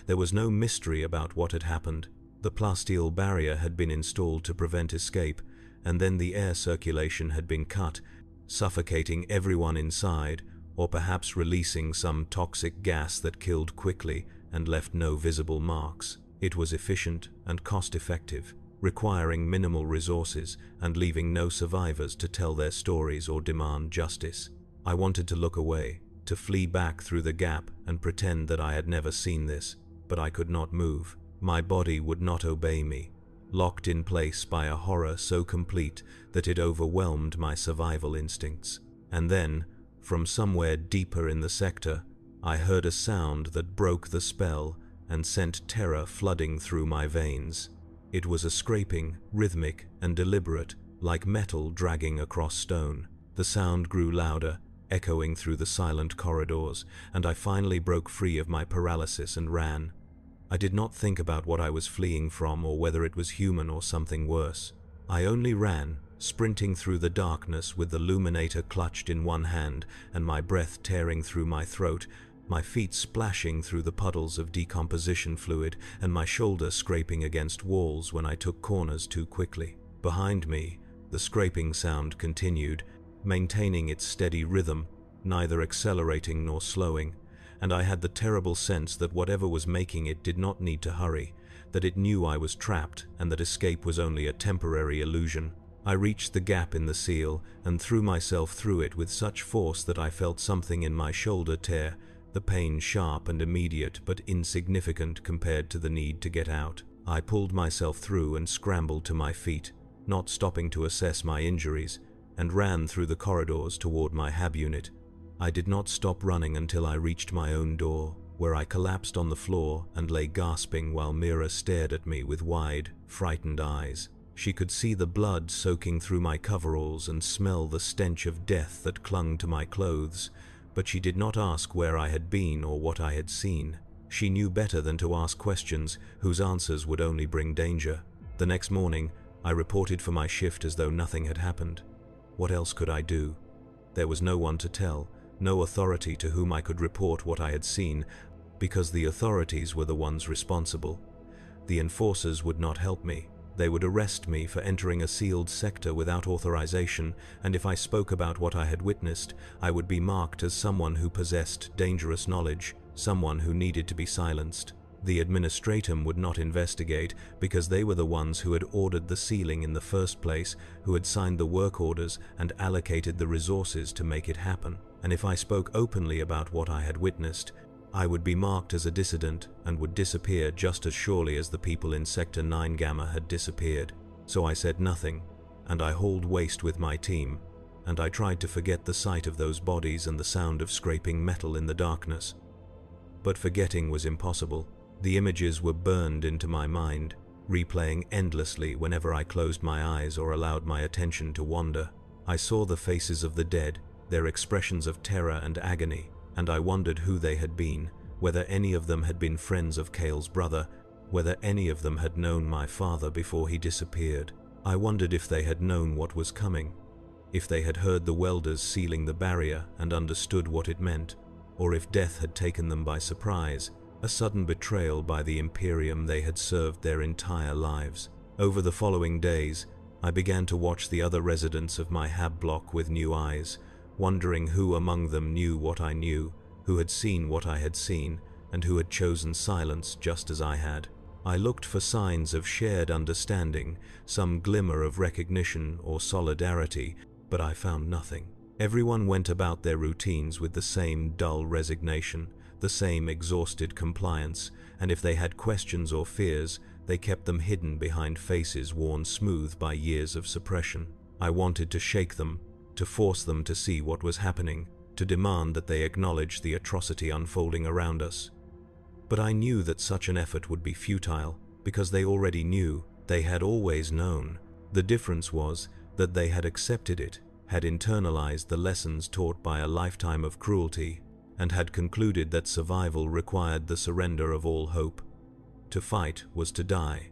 There was no mystery about what had happened. The plasteel barrier had been installed to prevent escape, and then the air circulation had been cut, suffocating everyone inside, or perhaps releasing some toxic gas that killed quickly and left no visible marks. It was efficient and cost-effective, requiring minimal resources and leaving no survivors to tell their stories or demand justice. I wanted to look away, to flee back through the gap and pretend that I had never seen this, but I could not move. My body would not obey me, locked in place by a horror so complete that it overwhelmed my survival instincts. And then, from somewhere deeper in the sector, I heard a sound that broke the spell and sent terror flooding through my veins. It was a scraping, rhythmic, and deliberate, like metal dragging across stone. The sound grew louder, echoing through the silent corridors, and I finally broke free of my paralysis and ran. I did not think about what I was fleeing from or whether it was human or something worse. I only ran, sprinting through the darkness with the luminator clutched in one hand and my breath tearing through my throat, my feet splashing through the puddles of decomposition fluid and my shoulder scraping against walls when I took corners too quickly. Behind me, the scraping sound continued, maintaining its steady rhythm, neither accelerating nor slowing, and I had the terrible sense that whatever was making it did not need to hurry, that it knew I was trapped and that escape was only a temporary illusion. I reached the gap in the seal and threw myself through it with such force that I felt something in my shoulder tear, the pain sharp and immediate but insignificant compared to the need to get out. I pulled myself through and scrambled to my feet, not stopping to assess my injuries, and ran through the corridors toward my hab unit. I did not stop running until I reached my own door, where I collapsed on the floor and lay gasping while Mira stared at me with wide, frightened eyes. She could see the blood soaking through my coveralls and smell the stench of death that clung to my clothes, but she did not ask where I had been or what I had seen. She knew better than to ask questions whose answers would only bring danger. The next morning, I reported for my shift as though nothing had happened. What else could I do? There was no one to tell, no authority to whom I could report what I had seen, because the authorities were the ones responsible. The enforcers would not help me. They would arrest me for entering a sealed sector without authorization, and if I spoke about what I had witnessed, I would be marked as someone who possessed dangerous knowledge, someone who needed to be silenced. The administratum would not investigate because they were the ones who had ordered the sealing in the first place, who had signed the work orders and allocated the resources to make it happen. And if I spoke openly about what I had witnessed, I would be marked as a dissident and would disappear just as surely as the people in Sector 9 Gamma had disappeared. So I said nothing, and I hauled waste with my team, and I tried to forget the sight of those bodies and the sound of scraping metal in the darkness. But forgetting was impossible. The images were burned into my mind, replaying endlessly whenever I closed my eyes or allowed my attention to wander. I saw the faces of the dead, their expressions of terror and agony, and I wondered who they had been, whether any of them had been friends of Kale's brother, whether any of them had known my father before he disappeared. I wondered if they had known what was coming, if they had heard the welders sealing the barrier and understood what it meant, or if death had taken them by surprise, a sudden betrayal by the Imperium they had served their entire lives. Over the following days, I began to watch the other residents of my hab block with new eyes, wondering who among them knew what I knew, who had seen what I had seen, and who had chosen silence just as I had. I looked for signs of shared understanding, some glimmer of recognition or solidarity, but I found nothing. Everyone went about their routines with the same dull resignation, the same exhausted compliance, and if they had questions or fears, they kept them hidden behind faces worn smooth by years of suppression. I wanted to shake them, to force them to see what was happening, to demand that they acknowledge the atrocity unfolding around us. But I knew that such an effort would be futile, because they already knew, they had always known. The difference was that they had accepted it, had internalized the lessons taught by a lifetime of cruelty, and had concluded that survival required the surrender of all hope. To fight was to die,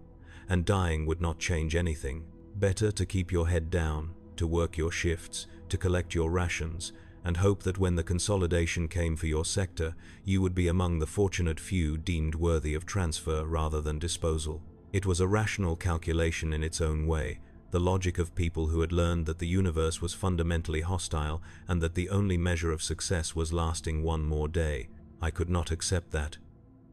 and dying would not change anything. Better to keep your head down, to work your shifts, to collect your rations, and hope that when the consolidation came for your sector, you would be among the fortunate few deemed worthy of transfer rather than disposal. It was a rational calculation in its own way, the logic of people who had learned that the universe was fundamentally hostile and that the only measure of success was lasting one more day. I could not accept that.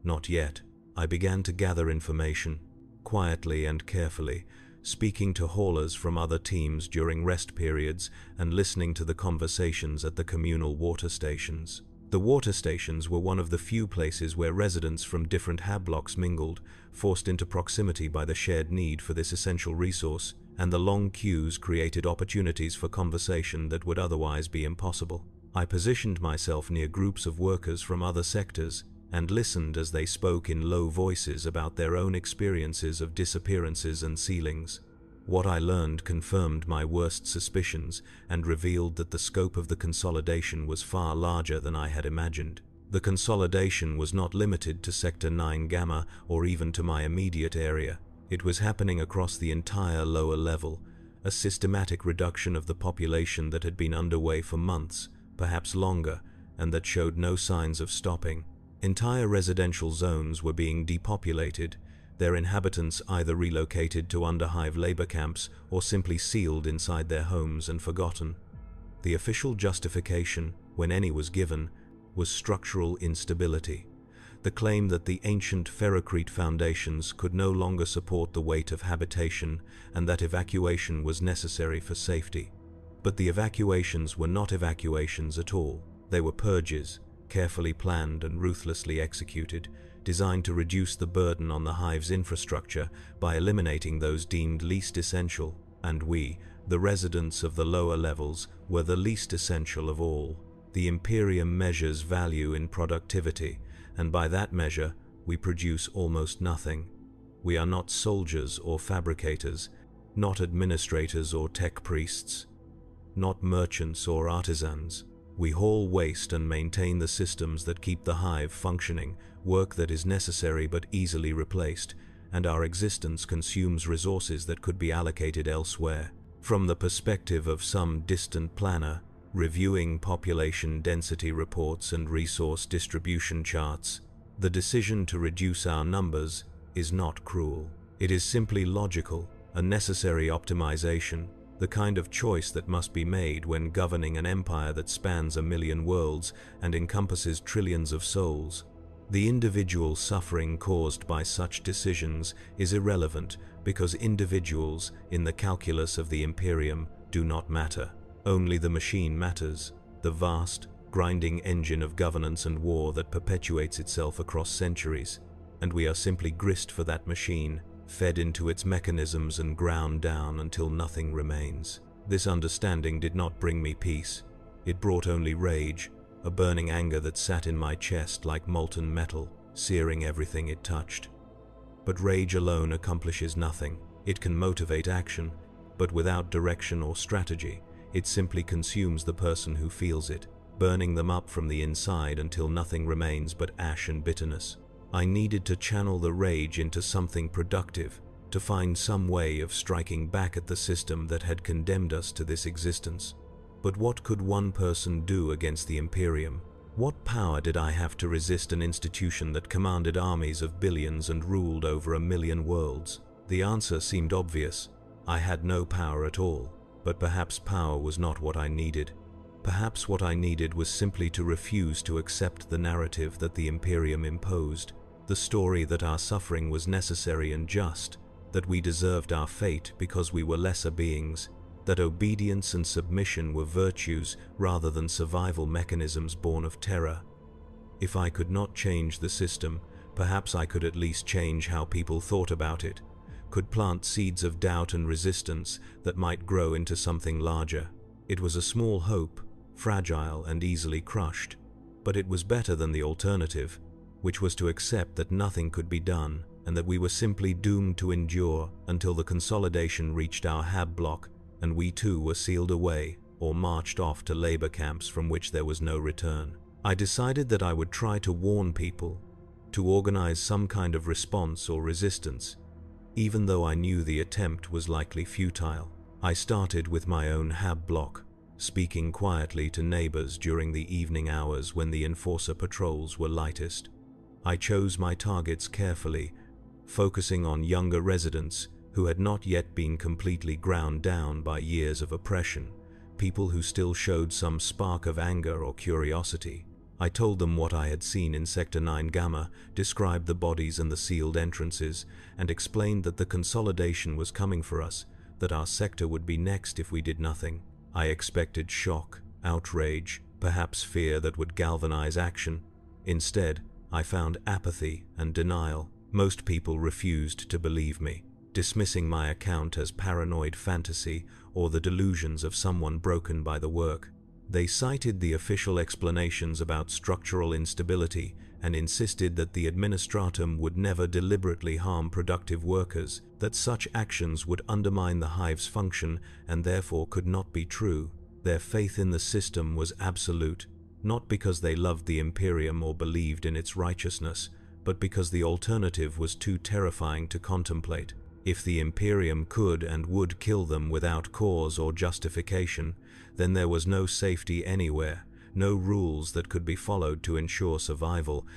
Not yet. I began to gather information, quietly and carefully, speaking to haulers from other teams during rest periods and listening to the conversations at the communal water stations. The water stations were one of the few places where residents from different hab blocks mingled, forced into proximity by the shared need for this essential resource, and the long queues created opportunities for conversation that would otherwise be impossible. I positioned myself near groups of workers from other sectors and listened as they spoke in low voices about their own experiences of disappearances and sealings. What I learned confirmed my worst suspicions and revealed that the scope of the consolidation was far larger than I had imagined. The consolidation was not limited to Sector 9 Gamma or even to my immediate area. It was happening across the entire lower level, a systematic reduction of the population that had been underway for months, perhaps longer, and that showed no signs of stopping. Entire residential zones were being depopulated, their inhabitants either relocated to underhive labor camps or simply sealed inside their homes and forgotten. The official justification, when any was given, was structural instability. The claim that the ancient ferrocrete foundations could no longer support the weight of habitation and that evacuation was necessary for safety. But the evacuations were not evacuations at all. They were purges, carefully planned and ruthlessly executed, designed to reduce the burden on the hive's infrastructure by eliminating those deemed least essential, and we, the residents of the lower levels, were the least essential of all. The Imperium measures value in productivity, and by that measure, we produce almost nothing. We are not soldiers or fabricators, not administrators or tech priests, not merchants or artisans. We haul waste and maintain the systems that keep the hive functioning, work that is necessary but easily replaced, and our existence consumes resources that could be allocated elsewhere. From the perspective of some distant planner, reviewing population density reports and resource distribution charts, the decision to reduce our numbers is not cruel. It is simply logical, a necessary optimization, the kind of choice that must be made when governing an empire that spans 1,000,000 worlds and encompasses trillions of souls. The individual suffering caused by such decisions is irrelevant because individuals, in the calculus of the Imperium, do not matter. Only the machine matters, the vast, grinding engine of governance and war that perpetuates itself across centuries, and we are simply grist for that machine, fed into its mechanisms and ground down until nothing remains. This understanding did not bring me peace. It brought only rage, a burning anger that sat in my chest like molten metal, searing everything it touched. But rage alone accomplishes nothing. It can motivate action, but without direction or strategy, it simply consumes the person who feels it, burning them up from the inside until nothing remains but ash and bitterness. I needed to channel the rage into something productive, to find some way of striking back at the system that had condemned us to this existence. But what could one person do against the Imperium? What power did I have to resist an institution that commanded armies of billions and ruled over 1,000,000 worlds? The answer seemed obvious. I had no power at all, but perhaps power was not what I needed. Perhaps what I needed was simply to refuse to accept the narrative that the Imperium imposed, the story that our suffering was necessary and just, that we deserved our fate because we were lesser beings, that obedience and submission were virtues rather than survival mechanisms born of terror. If I could not change the system, perhaps I could at least change how people thought about it, could plant seeds of doubt and resistance that might grow into something larger. It was a small hope, fragile and easily crushed, but it was better than the alternative, which was to accept that nothing could be done and that we were simply doomed to endure until the consolidation reached our hab block and we too were sealed away or marched off to labor camps from which there was no return. I decided that I would try to warn people, to organize some kind of response or resistance, even though I knew the attempt was likely futile. I started with my own hab block, speaking quietly to neighbors during the evening hours when the enforcer patrols were lightest. I chose my targets carefully, focusing on younger residents who had not yet been completely ground down by years of oppression, people who still showed some spark of anger or curiosity. I told them what I had seen in Sector 9 Gamma, described the bodies and the sealed entrances, and explained that the consolidation was coming for us, that our sector would be next if we did nothing. I expected shock, outrage, perhaps fear that would galvanize action. Instead, I found apathy and denial. Most people refused to believe me, dismissing my account as paranoid fantasy or the delusions of someone broken by the work. They cited the official explanations about structural instability and insisted that the administratum would never deliberately harm productive workers, that such actions would undermine the hive's function and therefore could not be true. Their faith in the system was absolute, not because they loved the Imperium or believed in its righteousness, but because the alternative was too terrifying to contemplate. If the Imperium could and would kill them without cause or justification, then there was no safety anywhere, no rules that could be followed to ensure survival,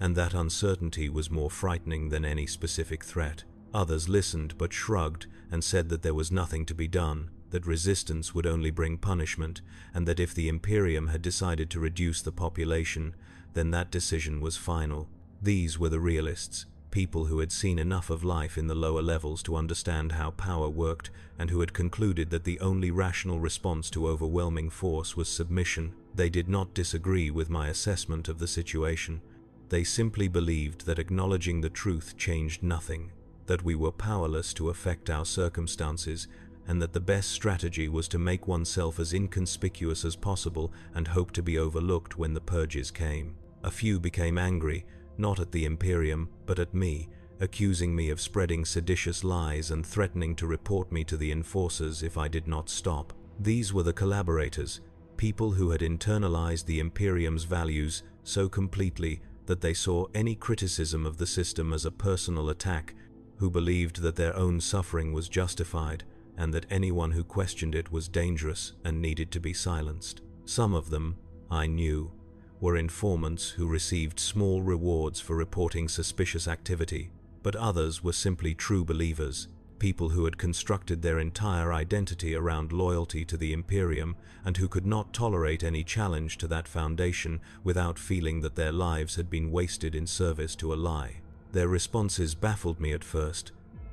and that uncertainty was more frightening than any specific threat. Others listened but shrugged and said that there was nothing to be done, that resistance would only bring punishment, and that if the Imperium had decided to reduce the population, then that decision was final. These were the realists, people who had seen enough of life in the lower levels to understand how power worked and who had concluded that the only rational response to overwhelming force was submission. They did not disagree with my assessment of the situation. They simply believed that acknowledging the truth changed nothing, that we were powerless to affect our circumstances, and that the best strategy was to make oneself as inconspicuous as possible and hope to be overlooked when the purges came. A few became angry, not at the Imperium, but at me, accusing me of spreading seditious lies and threatening to report me to the enforcers if I did not stop. These were the collaborators, people who had internalized the Imperium's values so completely that they saw any criticism of the system as a personal attack, who believed that their own suffering was justified and that anyone who questioned it was dangerous and needed to be silenced. Some of them, I knew, were informants who received small rewards for reporting suspicious activity, but others were simply true believers, people who had constructed their entire identity around loyalty to the Imperium and who could not tolerate any challenge to that foundation without feeling that their lives had been wasted in service to a lie. Their responses baffled me at first,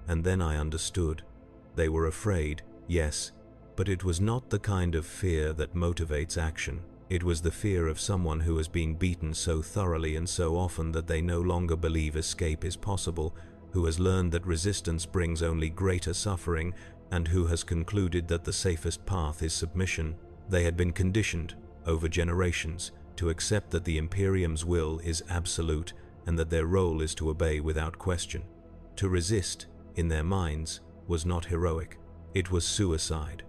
and then I understood. They were afraid, yes, but it was not the kind of fear that motivates action. It was the fear of someone who has been beaten so thoroughly and so often that they no longer believe escape is possible, who has learned that resistance brings only greater suffering, and who has concluded that the safest path is submission. They had been conditioned, over generations, to accept that the Imperium's will is absolute and that their role is to obey without question. To resist, in their minds, was not heroic. It was suicide.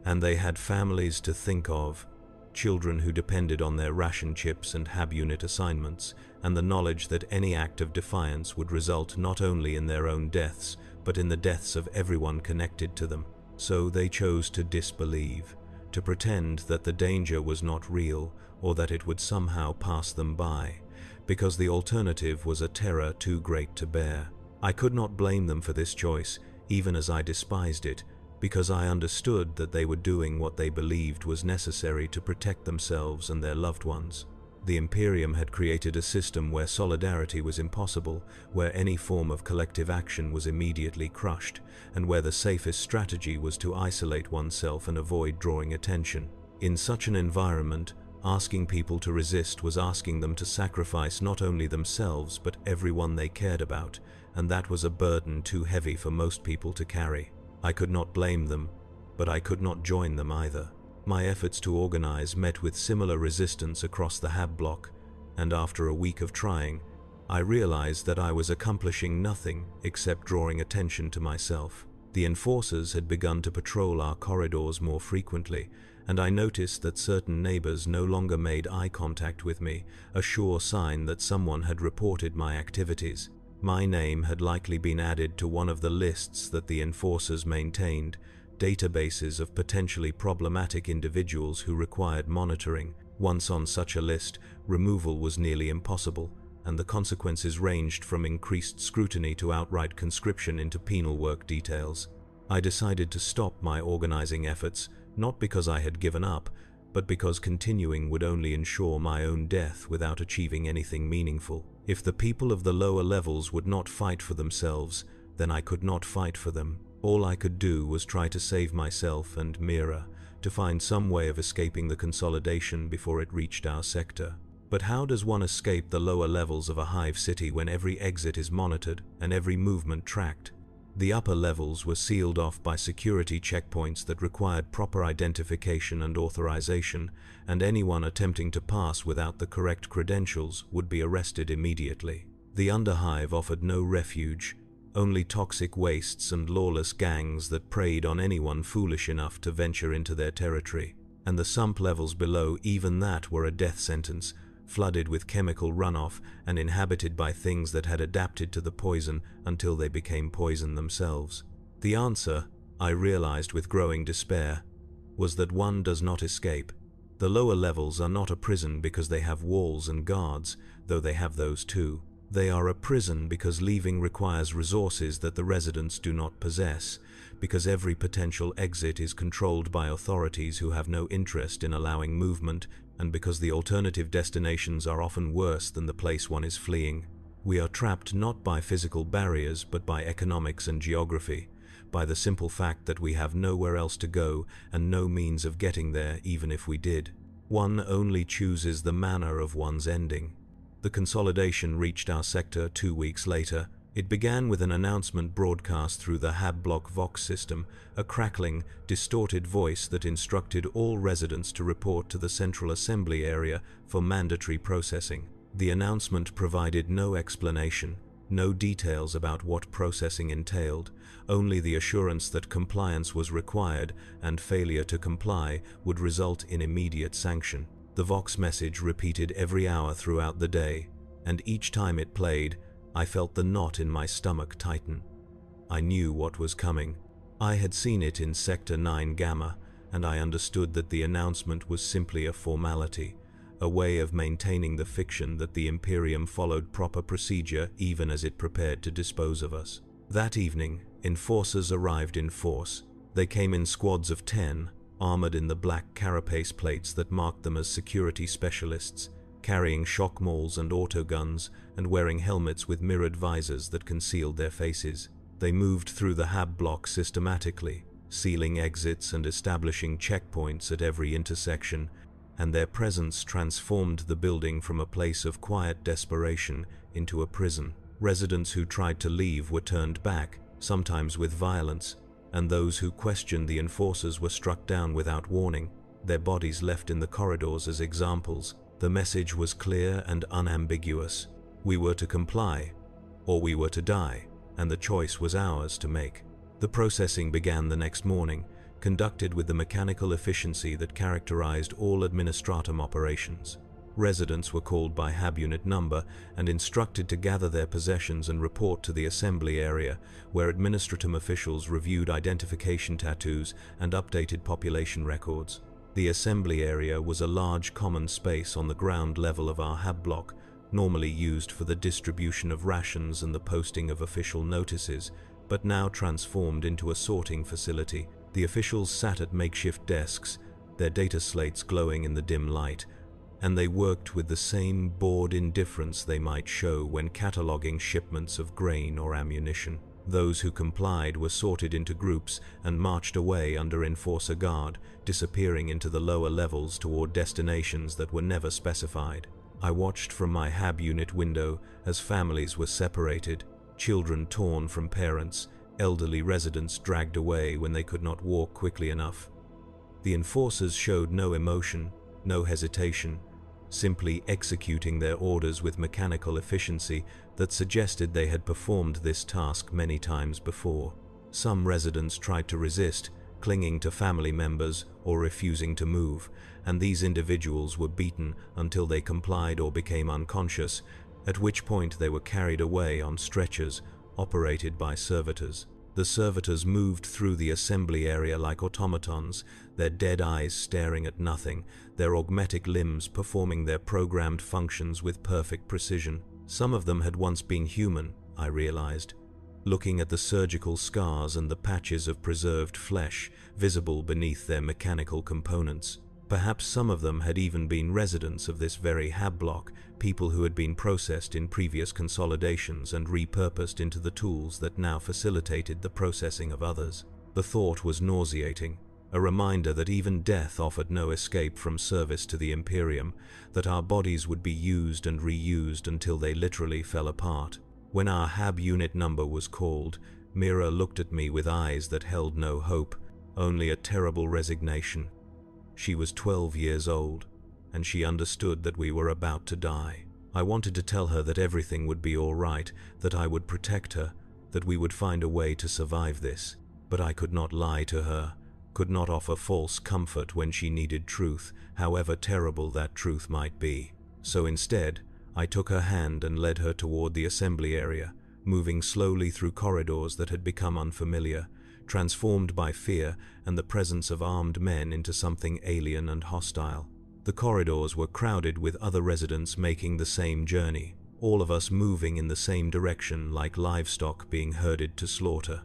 And they had families to think of, children who depended on their ration chips and HAB unit assignments, and the knowledge that any act of defiance would result not only in their own deaths, but in the deaths of everyone connected to them. So they chose to disbelieve, to pretend that the danger was not real, or that it would somehow pass them by, because the alternative was a terror too great to bear. I could not blame them for this choice, even as I despised it, because I understood that they were doing what they believed was necessary to protect themselves and their loved ones. The Imperium had created a system where solidarity was impossible, where any form of collective action was immediately crushed, and where the safest strategy was to isolate oneself and avoid drawing attention. In such an environment, asking people to resist was asking them to sacrifice not only themselves but everyone they cared about, and that was a burden too heavy for most people to carry. I could not blame them, but I could not join them either. My efforts to organize met with similar resistance across the HAB block, and after a week of trying, I realized that I was accomplishing nothing except drawing attention to myself. The enforcers had begun to patrol our corridors more frequently, and I noticed that certain neighbors no longer made eye contact with me, a sure sign that someone had reported my activities. My name had likely been added to one of the lists that the enforcers maintained, databases of potentially problematic individuals who required monitoring. Once on such a list, removal was nearly impossible, and the consequences ranged from increased scrutiny to outright conscription into penal work details. I decided to stop my organizing efforts, not because I had given up, but because continuing would only ensure my own death without achieving anything meaningful. If the people of the lower levels would not fight for themselves, then I could not fight for them. All I could do was try to save myself and Mira, to find some way of escaping the consolidation before it reached our sector. But how does one escape the lower levels of a hive city when every exit is monitored and every movement tracked? The upper levels were sealed off by security checkpoints that required proper identification and authorization, and anyone attempting to pass without the correct credentials would be arrested immediately. The Underhive offered no refuge, only toxic wastes and lawless gangs that preyed on anyone foolish enough to venture into their territory. And the sump levels below, even that were a death sentence, flooded with chemical runoff and inhabited by things that had adapted to the poison until they became poison themselves. The answer, I realized with growing despair, was that one does not escape. The lower levels are not a prison because they have walls and guards, though they have those too. They are a prison because leaving requires resources that the residents do not possess, because every potential exit is controlled by authorities who have no interest in allowing movement, and because the alternative destinations are often worse than the place one is fleeing. We are trapped not by physical barriers but by economics and geography, by the simple fact that we have nowhere else to go and no means of getting there even if we did. One only chooses the manner of one's ending. The consolidation reached our sector 2 weeks later. It began with an announcement broadcast through the HAB block Vox system, a crackling, distorted voice that instructed all residents to report to the Central Assembly area for mandatory processing. The announcement provided no explanation, no details about what processing entailed, only the assurance that compliance was required and failure to comply would result in immediate sanction. The Vox message repeated every hour throughout the day, and each time it played, I felt the knot in my stomach tighten. I knew what was coming. I had seen it in Sector 9 Gamma, and I understood that the announcement was simply a formality, a way of maintaining the fiction that the Imperium followed proper procedure even as it prepared to dispose of us. That evening, enforcers arrived in force. They came in squads of 10, armored in the black carapace plates that marked them as security specialists, carrying shock mauls and autoguns and wearing helmets with mirrored visors that concealed their faces. They moved through the HAB block systematically, sealing exits and establishing checkpoints at every intersection, and their presence transformed the building from a place of quiet desperation into a prison. Residents who tried to leave were turned back, sometimes with violence, and those who questioned the enforcers were struck down without warning, their bodies left in the corridors as examples. The message was clear and unambiguous. We were to comply, or we were to die, and the choice was ours to make. The processing began the next morning, conducted with the mechanical efficiency that characterized all administratum operations. Residents were called by HAB unit number and instructed to gather their possessions and report to the assembly area, where administratum officials reviewed identification tattoos and updated population records. The assembly area was a large common space on the ground level of our HAB block, normally used for the distribution of rations and the posting of official notices, but now transformed into a sorting facility. The officials sat at makeshift desks, their data slates glowing in the dim light, and they worked with the same bored indifference they might show when cataloging shipments of grain or ammunition. Those who complied were sorted into groups and marched away under enforcer guard, disappearing into the lower levels toward destinations that were never specified. I watched from my HAB unit window as families were separated, children torn from parents, elderly residents dragged away when they could not walk quickly enough. The enforcers showed no emotion, no hesitation, simply executing their orders with mechanical efficiency that suggested they had performed this task many times before. Some residents tried to resist, clinging to family members or refusing to move, and these individuals were beaten until they complied or became unconscious, at which point they were carried away on stretchers operated by servitors. The servitors moved through the assembly area like automatons, their dead eyes staring at nothing, their augmetic limbs performing their programmed functions with perfect precision. Some of them had once been human, I realized, looking at the surgical scars and the patches of preserved flesh visible beneath their mechanical components. Perhaps some of them had even been residents of this very HAB block, people who had been processed in previous consolidations and repurposed into the tools that now facilitated the processing of others. The thought was nauseating, a reminder that even death offered no escape from service to the Imperium, that our bodies would be used and reused until they literally fell apart. When our HAB unit number was called, Mira looked at me with eyes that held no hope, only a terrible resignation. She was 12 years old, and she understood that we were about to die. I wanted to tell her that everything would be all right, that I would protect her, that we would find a way to survive this. But I could not lie to her, could not offer false comfort when she needed truth, however terrible that truth might be. So instead, I took her hand and led her toward the assembly area, moving slowly through corridors that had become unfamiliar, transformed by fear and the presence of armed men into something alien and hostile. The corridors were crowded with other residents making the same journey, all of us moving in the same direction like livestock being herded to slaughter.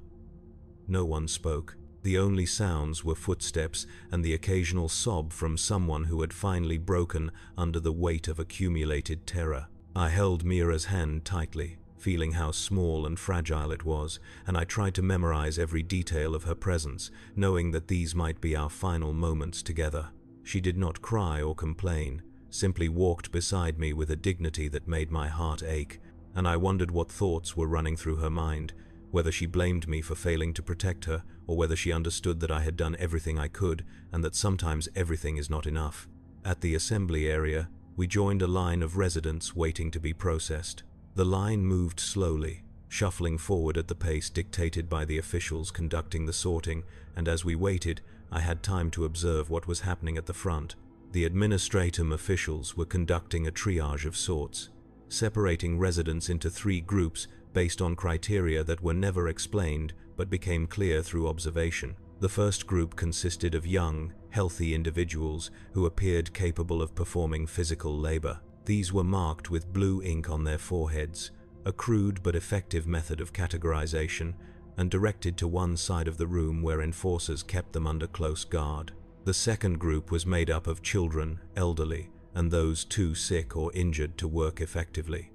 No one spoke. The only sounds were footsteps and the occasional sob from someone who had finally broken under the weight of accumulated terror. I held Mira's hand tightly, feeling how small and fragile it was, and I tried to memorize every detail of her presence, knowing that these might be our final moments together. She did not cry or complain, simply walked beside me with a dignity that made my heart ache, and I wondered what thoughts were running through her mind, whether she blamed me for failing to protect her, or whether she understood that I had done everything I could, and that sometimes everything is not enough. At the assembly area, we joined a line of residents waiting to be processed. The line moved slowly, shuffling forward at the pace dictated by the officials conducting the sorting, and as we waited, I had time to observe what was happening at the front. The administratum officials were conducting a triage of sorts, separating residents into 3 groups based on criteria that were never explained but became clear through observation. The first group consisted of young, healthy individuals who appeared capable of performing physical labor. These were marked with blue ink on their foreheads, a crude but effective method of categorization, and directed to one side of the room where enforcers kept them under close guard. The second group was made up of children, elderly, and those too sick or injured to work effectively.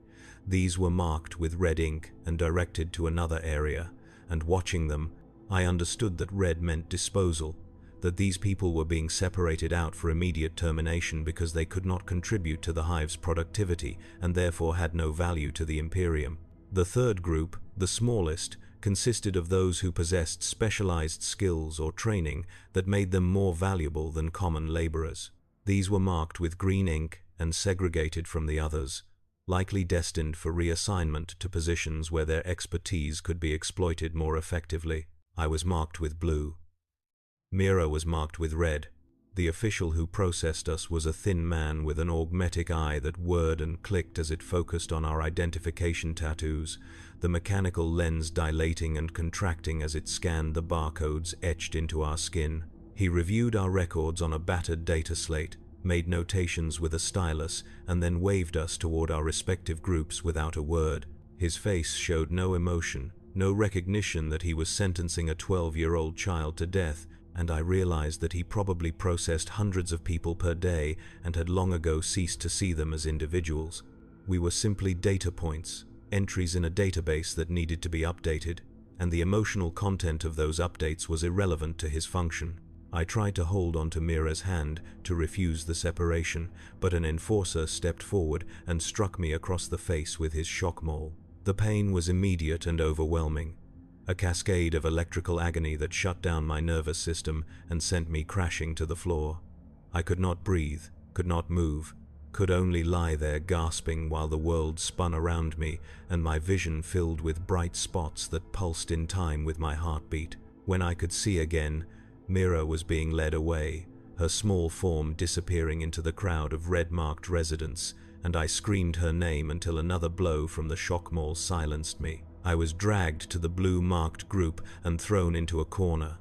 These were marked with red ink and directed to another area, and watching them, I understood that red meant disposal, that these people were being separated out for immediate termination because they could not contribute to the hive's productivity and therefore had no value to the Imperium. The third group, the smallest, consisted of those who possessed specialized skills or training that made them more valuable than common laborers. These were marked with green ink and segregated from the others, likely destined for reassignment to positions where their expertise could be exploited more effectively. I was marked with blue. Mira was marked with red. The official who processed us was a thin man with an augmetic eye that whirred and clicked as it focused on our identification tattoos, the mechanical lens dilating and contracting as it scanned the barcodes etched into our skin. He reviewed our records on a battered data slate, made notations with a stylus, and then waved us toward our respective groups without a word. His face showed no emotion, no recognition that he was sentencing a 12-year-old child to death, and I realized that he probably processed hundreds of people per day and had long ago ceased to see them as individuals. We were simply data points, entries in a database that needed to be updated, and the emotional content of those updates was irrelevant to his function. I tried to hold onto Mira's hand to refuse the separation, but an enforcer stepped forward and struck me across the face with his shock maul. The pain was immediate and overwhelming, a cascade of electrical agony that shut down my nervous system and sent me crashing to the floor. I could not breathe, could not move, could only lie there gasping while the world spun around me and my vision filled with bright spots that pulsed in time with my heartbeat. When I could see again, Mira was being led away, her small form disappearing into the crowd of red-marked residents, and I screamed her name until another blow from the shock maul silenced me. I was dragged to the blue-marked group and thrown into a corner,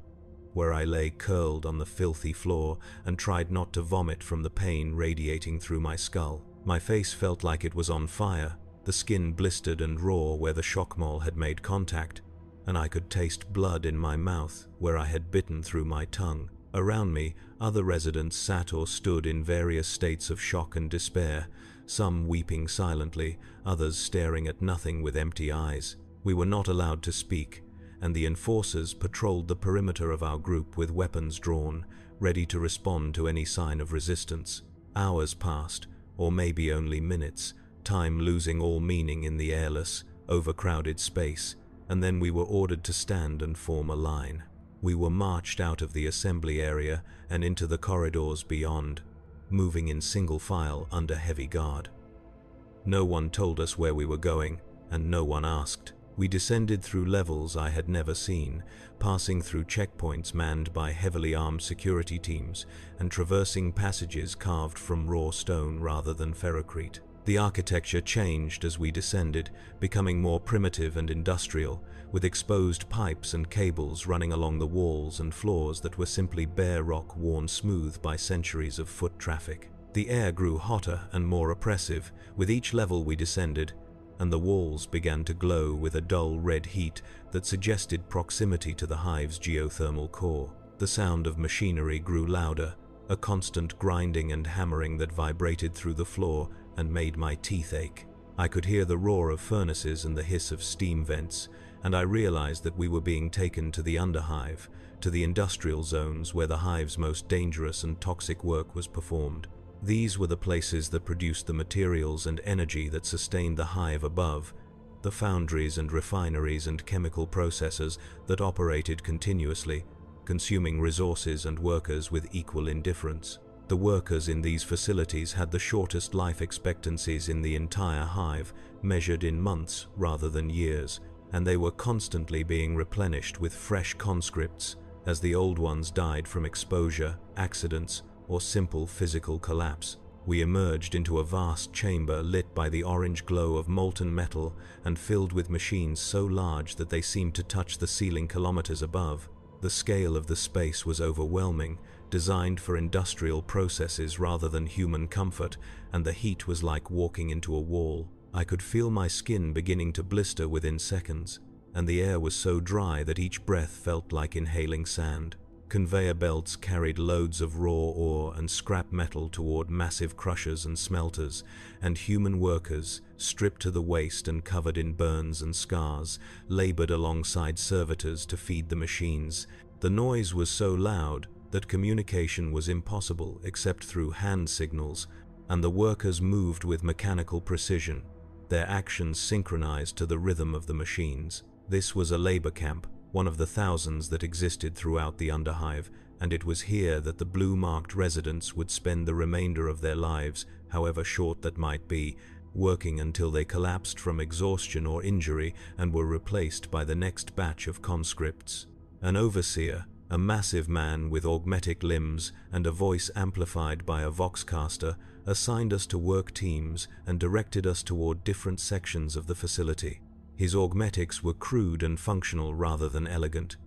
where I lay curled on the filthy floor and tried not to vomit from the pain radiating through my skull. My face felt like it was on fire, the skin blistered and raw where the shock maul had made contact, and I could taste blood in my mouth where I had bitten through my tongue. Around me, other residents sat or stood in various states of shock and despair, some weeping silently, others staring at nothing with empty eyes. We were not allowed to speak, and the enforcers patrolled the perimeter of our group with weapons drawn, ready to respond to any sign of resistance. Hours passed, or maybe only minutes, time losing all meaning in the airless, overcrowded space, and then we were ordered to stand and form a line. We were marched out of the assembly area and into the corridors beyond, moving in single file under heavy guard. No one told us where we were going, and no one asked. We descended through levels I had never seen, passing through checkpoints manned by heavily armed security teams, and traversing passages carved from raw stone rather than ferrocrete. The architecture changed as we descended, becoming more primitive and industrial, with exposed pipes and cables running along the walls and floors that were simply bare rock worn smooth by centuries of foot traffic. The air grew hotter and more oppressive with each level we descended, and the walls began to glow with a dull red heat that suggested proximity to the hive's geothermal core. The sound of machinery grew louder, a constant grinding and hammering that vibrated through the floor and made my teeth ache. I could hear the roar of furnaces and the hiss of steam vents, and I realized that we were being taken to the underhive, to the industrial zones where the hive's most dangerous and toxic work was performed. These were the places that produced the materials and energy that sustained the hive above, the foundries and refineries and chemical processors that operated continuously, consuming resources and workers with equal indifference. The workers in these facilities had the shortest life expectancies in the entire hive, measured in months rather than years, and they were constantly being replenished with fresh conscripts as the old ones died from exposure, accidents, or simple physical collapse. We emerged into a vast chamber lit by the orange glow of molten metal and filled with machines so large that they seemed to touch the ceiling kilometers above. The scale of the space was overwhelming, designed for industrial processes rather than human comfort, and the heat was like walking into a wall. I could feel my skin beginning to blister within seconds, and the air was so dry that each breath felt like inhaling sand. Conveyor belts carried loads of raw ore and scrap metal toward massive crushers and smelters, and human workers, stripped to the waist and covered in burns and scars, labored alongside servitors to feed the machines. The noise was so loud that communication was impossible except through hand signals, and the workers moved with mechanical precision, their actions synchronized to the rhythm of the machines. This was a labor camp, one of the thousands that existed throughout the Underhive, and it was here that the blue-marked residents would spend the remainder of their lives, however short that might be, working until they collapsed from exhaustion or injury and were replaced by the next batch of conscripts. An overseer, a massive man with augmetic limbs and a voice amplified by a voxcaster, assigned us to work teams and directed us toward different sections of the facility. His augmetics were crude and functional rather than elegant.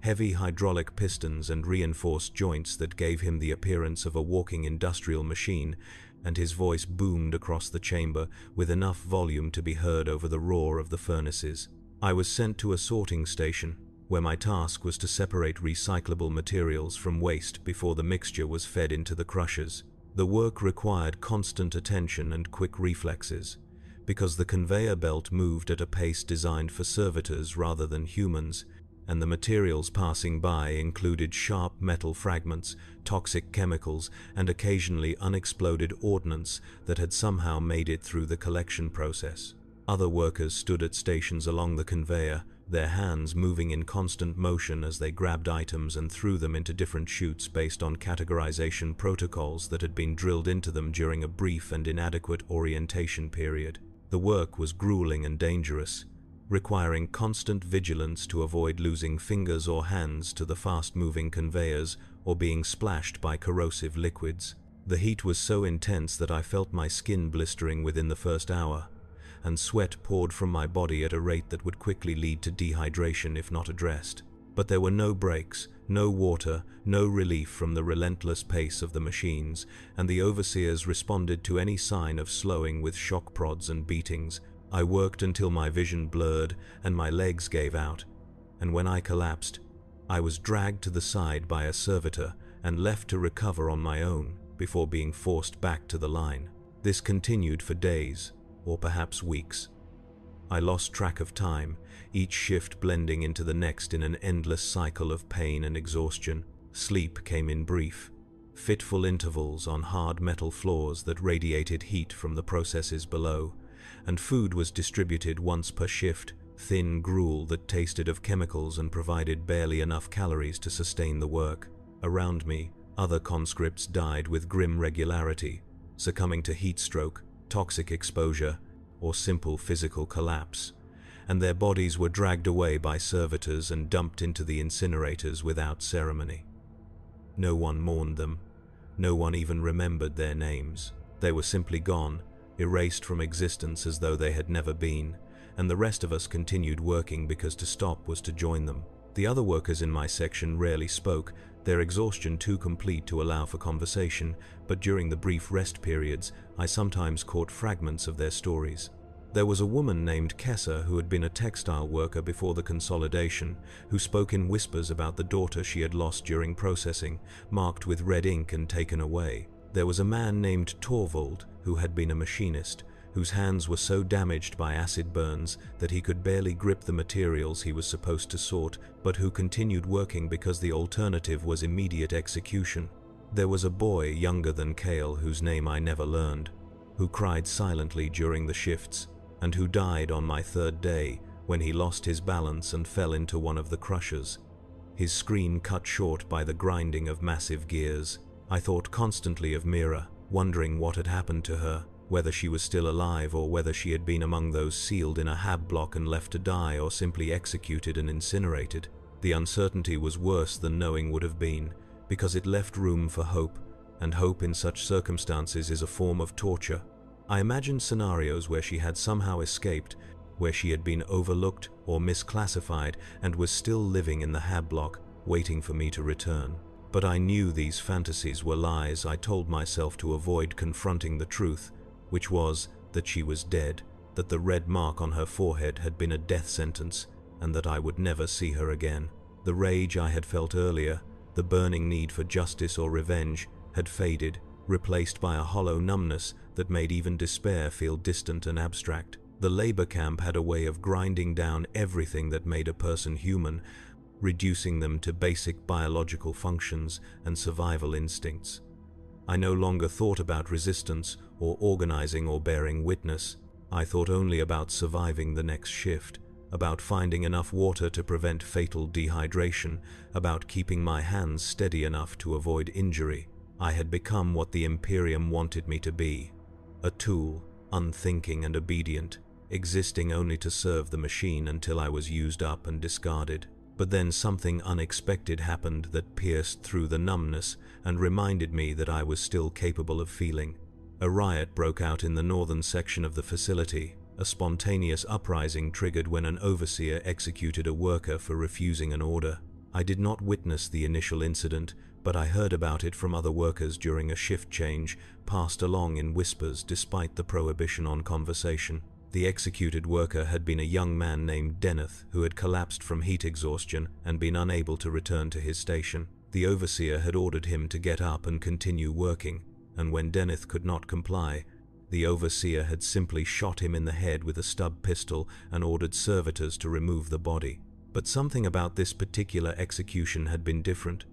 Heavy hydraulic pistons and reinforced joints that gave him the appearance of a walking industrial machine, and his voice boomed across the chamber with enough volume to be heard over the roar of the furnaces. I was sent to a sorting station, where my task was to separate recyclable materials from waste before the mixture was fed into the crushers. The work required constant attention and quick reflexes, because the conveyor belt moved at a pace designed for servitors rather than humans, and the materials passing by included sharp metal fragments, toxic chemicals, and occasionally unexploded ordnance that had somehow made it through the collection process. Other workers stood at stations along the conveyor, their hands moving in constant motion as they grabbed items and threw them into different chutes based on categorization protocols that had been drilled into them during a brief and inadequate orientation period. The work was grueling and dangerous, requiring constant vigilance to avoid losing fingers or hands to the fast-moving conveyors or being splashed by corrosive liquids. The heat was so intense that I felt my skin blistering within the first hour, and sweat poured from my body at a rate that would quickly lead to dehydration if not addressed. But there were no breaks, no water, no relief from the relentless pace of the machines, and the overseers responded to any sign of slowing with shock prods and beatings. I worked until my vision blurred and my legs gave out, and when I collapsed, I was dragged to the side by a servitor and left to recover on my own before being forced back to the line. This continued for days, or perhaps weeks. I lost track of time, each shift blending into the next in an endless cycle of pain and exhaustion. Sleep came in brief, fitful intervals on hard metal floors that radiated heat from the processes below, and food was distributed once per shift, thin gruel that tasted of chemicals and provided barely enough calories to sustain the work. Around me, other conscripts died with grim regularity, succumbing to heat stroke, toxic exposure, or simple physical collapse, and their bodies were dragged away by servitors and dumped into the incinerators without ceremony. No one mourned them. No one even remembered their names. They were simply gone, erased from existence as though they had never been, and the rest of us continued working because to stop was to join them. The other workers in my section rarely spoke, their exhaustion too complete to allow for conversation, but during the brief rest periods, I sometimes caught fragments of their stories. There was a woman named Kessa who had been a textile worker before the consolidation, who spoke in whispers about the daughter she had lost during processing, marked with red ink and taken away. There was a man named Torvald, who had been a machinist, whose hands were so damaged by acid burns that he could barely grip the materials he was supposed to sort, but who continued working because the alternative was immediate execution. There was a boy younger than Kale, whose name I never learned, who cried silently during the shifts, and who died on my third day when he lost his balance and fell into one of the crushers, his scream cut short by the grinding of massive gears. I thought constantly of Mira, wondering what had happened to her, whether she was still alive or whether she had been among those sealed in a hab block and left to die or simply executed and incinerated. The uncertainty was worse than knowing would have been, because it left room for hope, and hope in such circumstances is a form of torture. I imagined scenarios where she had somehow escaped, where she had been overlooked or misclassified and was still living in the hab block, waiting for me to return. But I knew these fantasies were lies. I told myself to avoid confronting the truth, which was that she was dead, that the red mark on her forehead had been a death sentence, and that I would never see her again. The rage I had felt earlier, the burning need for justice or revenge, had faded, replaced by a hollow numbness that made even despair feel distant and abstract. The labor camp had a way of grinding down everything that made a person human, reducing them to basic biological functions and survival instincts. I no longer thought about resistance or organizing or bearing witness. I thought only about surviving the next shift, about finding enough water to prevent fatal dehydration, about keeping my hands steady enough to avoid injury. I had become what the Imperium wanted me to be, a tool, unthinking and obedient, existing only to serve the machine until I was used up and discarded. But then something unexpected happened that pierced through the numbness and reminded me that I was still capable of feeling. A riot broke out in the northern section of the facility. A spontaneous uprising triggered when an overseer executed a worker for refusing an order. I did not witness the initial incident, but I heard about it from other workers during a shift change, passed along in whispers despite the prohibition on conversation. The executed worker had been a young man named Deneth, who had collapsed from heat exhaustion and been unable to return to his station. The overseer had ordered him to get up and continue working, and when Deneth could not comply, the overseer had simply shot him in the head with a stub pistol and ordered servitors to remove the body. But something about this particular execution had been different.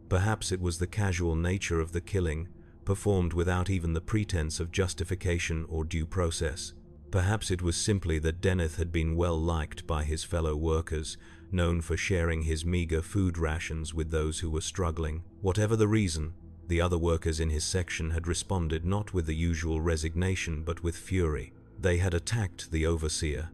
Perhaps it was the casual nature of the killing, performed without even the pretense of justification or due process. Perhaps it was simply that Deneth had been well liked by his fellow workers, known for sharing his meager food rations with those who were struggling. Whatever the reason, the other workers in his section had responded not with the usual resignation but with fury. They had attacked the overseer,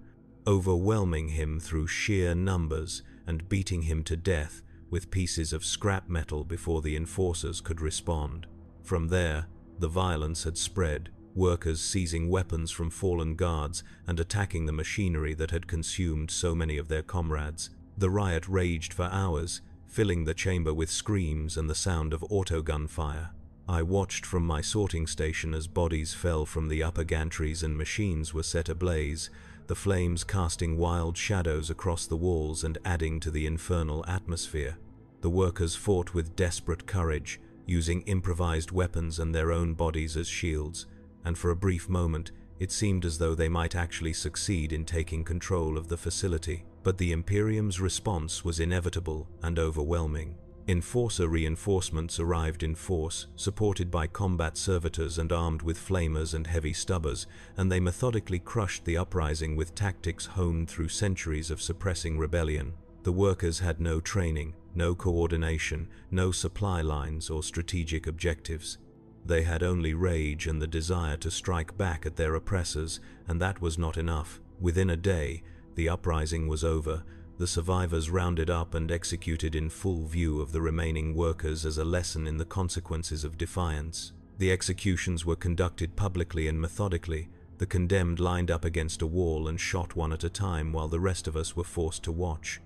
overwhelming him through sheer numbers and beating him to death with pieces of scrap metal before the enforcers could respond. From there, the violence had spread, workers seizing weapons from fallen guards and attacking the machinery that had consumed so many of their comrades. The riot raged for hours, filling the chamber with screams and the sound of autogun fire. I watched from my sorting station as bodies fell from the upper gantries and machines were set ablaze, the flames casting wild shadows across the walls and adding to the infernal atmosphere. The workers fought with desperate courage, using improvised weapons and their own bodies as shields, and for a brief moment it seemed as though they might actually succeed in taking control of the facility. But the Imperium's response was inevitable and overwhelming. Enforcer reinforcements arrived in force, supported by combat servitors and armed with flamers and heavy stubbers, and they methodically crushed the uprising with tactics honed through centuries of suppressing rebellion. The workers had no training, no coordination, no supply lines or strategic objectives. They had only rage and the desire to strike back at their oppressors, and that was not enough. Within a day, the uprising was over, the survivors rounded up and executed in full view of the remaining workers as a lesson in the consequences of defiance. The executions were conducted publicly and methodically, the condemned lined up against a wall and shot one at a time while the rest of us were forced to watch.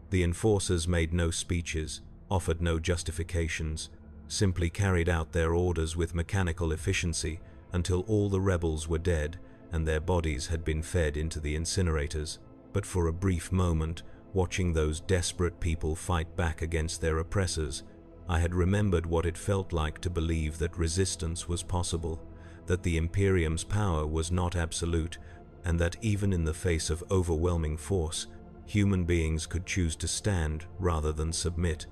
The enforcers made no speeches, offered no justifications, simply carried out their orders with mechanical efficiency until all the rebels were dead and their bodies had been fed into the incinerators. But for a brief moment, watching those desperate people fight back against their oppressors, I had remembered what it felt like to believe that resistance was possible, that the Imperium's power was not absolute, and that even in the face of overwhelming force, human beings could choose to stand rather than submit.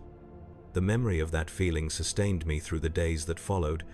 The memory of that feeling sustained me through the days that followed,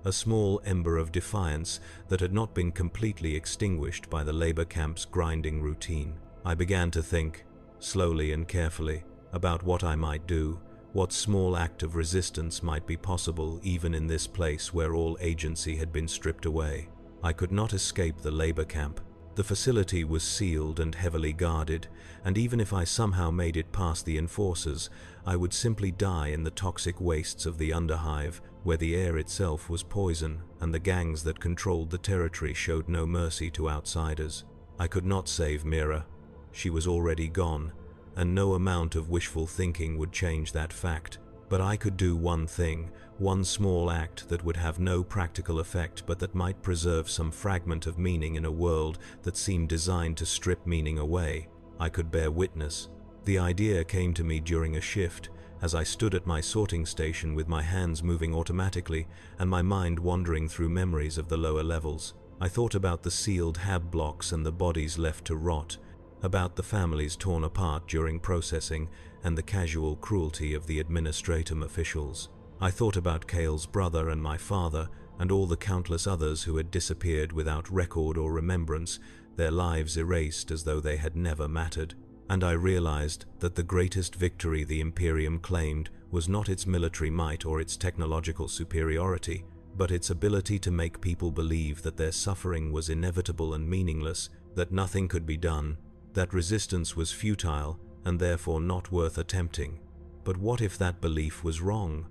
a small ember of defiance that had not been completely extinguished by the labor camp's grinding routine. I began to think, slowly and carefully, about what I might do, what small act of resistance might be possible even in this place where all agency had been stripped away. I could not escape the labor camp. The facility was sealed and heavily guarded, and even if I somehow made it past the enforcers, I would simply die in the toxic wastes of the underhive, where the air itself was poison, and the gangs that controlled the territory showed no mercy to outsiders. I could not save Mira. She was already gone, and no amount of wishful thinking would change that fact. But I could do one thing, one small act that would have no practical effect but that might preserve some fragment of meaning in a world that seemed designed to strip meaning away. I could bear witness. The idea came to me during a shift, as I stood at my sorting station with my hands moving automatically and my mind wandering through memories of the lower levels. I thought about the sealed hab blocks and the bodies left to rot, about the families torn apart during processing and the casual cruelty of the administratum officials. I thought about Cale's brother and my father and all the countless others who had disappeared without record or remembrance, their lives erased as though they had never mattered. And I realized that the greatest victory the Imperium claimed was not its military might or its technological superiority, but its ability to make people believe that their suffering was inevitable and meaningless, that nothing could be done, that resistance was futile and therefore not worth attempting. But what if that belief was wrong?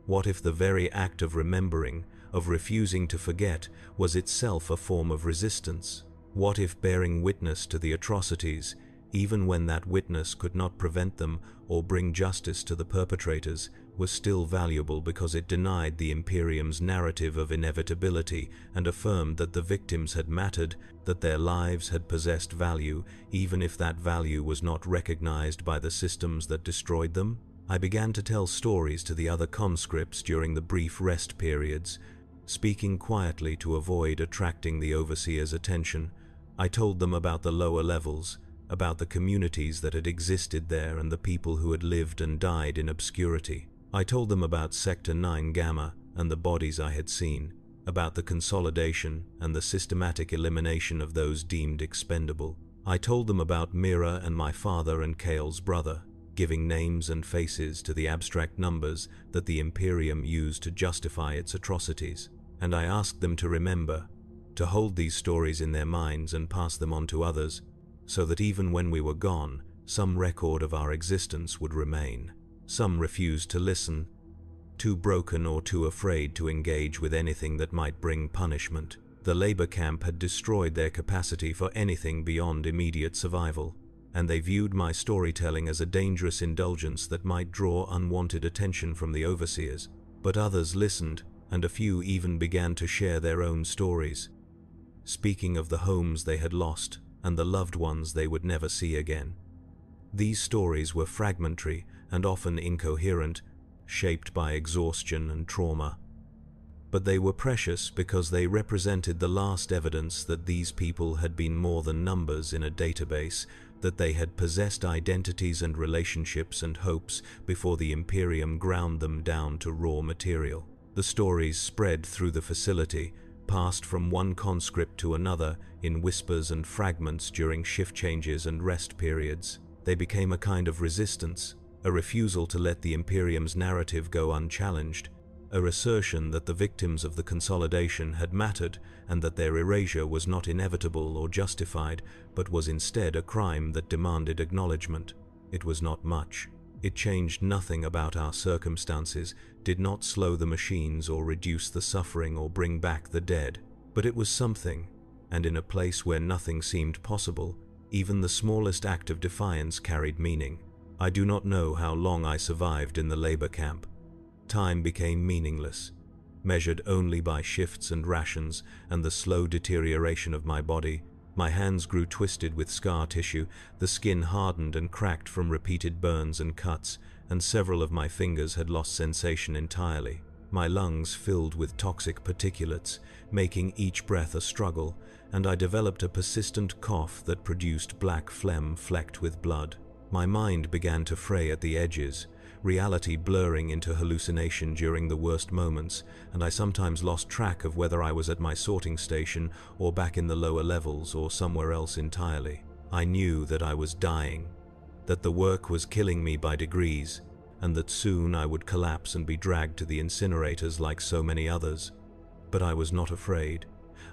What if the very act of remembering, of refusing to forget, was itself a form of resistance? What if bearing witness to the atrocities, even when that witness could not prevent them or bring justice to the perpetrators, was still valuable because it denied the Imperium's narrative of inevitability and affirmed that the victims had mattered, that their lives had possessed value, even if that value was not recognized by the systems that destroyed them? I began to tell stories to the other conscripts during the brief rest periods, speaking quietly to avoid attracting the overseer's attention. I told them about the lower levels, about the communities that had existed there and the people who had lived and died in obscurity. I told them about Sector 9 Gamma and the bodies I had seen, about the consolidation and the systematic elimination of those deemed expendable. I told them about Mira and my father and Cale's brother, giving names and faces to the abstract numbers that the Imperium used to justify its atrocities. And I asked them to remember, to hold these stories in their minds and pass them on to others, so that even when we were gone, some record of our existence would remain. Some refused to listen, too broken or too afraid to engage with anything that might bring punishment. The labor camp had destroyed their capacity for anything beyond immediate survival, and they viewed my storytelling as a dangerous indulgence that might draw unwanted attention from the overseers. But others listened, and a few even began to share their own stories, speaking of the homes they had lost and the loved ones they would never see again. These stories were fragmentary and often incoherent, shaped by exhaustion and trauma. But they were precious because they represented the last evidence that these people had been more than numbers in a database, that they had possessed identities and relationships and hopes before the Imperium ground them down to raw material. The stories spread through the facility, passed from one conscript to another in whispers and fragments during shift changes and rest periods. They became a kind of resistance, a refusal to let the Imperium's narrative go unchallenged, a assertion that the victims of the consolidation had mattered and that their erasure was not inevitable or justified, but was instead a crime that demanded acknowledgement. It was not much. It changed nothing about our circumstances, did not slow the machines or reduce the suffering or bring back the dead. But it was something, and in a place where nothing seemed possible, even the smallest act of defiance carried meaning. I do not know how long I survived in the labor camp. Time became meaningless, measured only by shifts and rations and the slow deterioration of my body. My hands grew twisted with scar tissue, the skin hardened and cracked from repeated burns and cuts, and several of my fingers had lost sensation entirely. My lungs filled with toxic particulates, making each breath a struggle, and I developed a persistent cough that produced black phlegm flecked with blood. My mind began to fray at the edges, reality blurring into hallucination during the worst moments, and I sometimes lost track of whether I was at my sorting station or back in the lower levels or somewhere else entirely. I knew that I was dying, that the work was killing me by degrees, and that soon I would collapse and be dragged to the incinerators like so many others. But I was not afraid.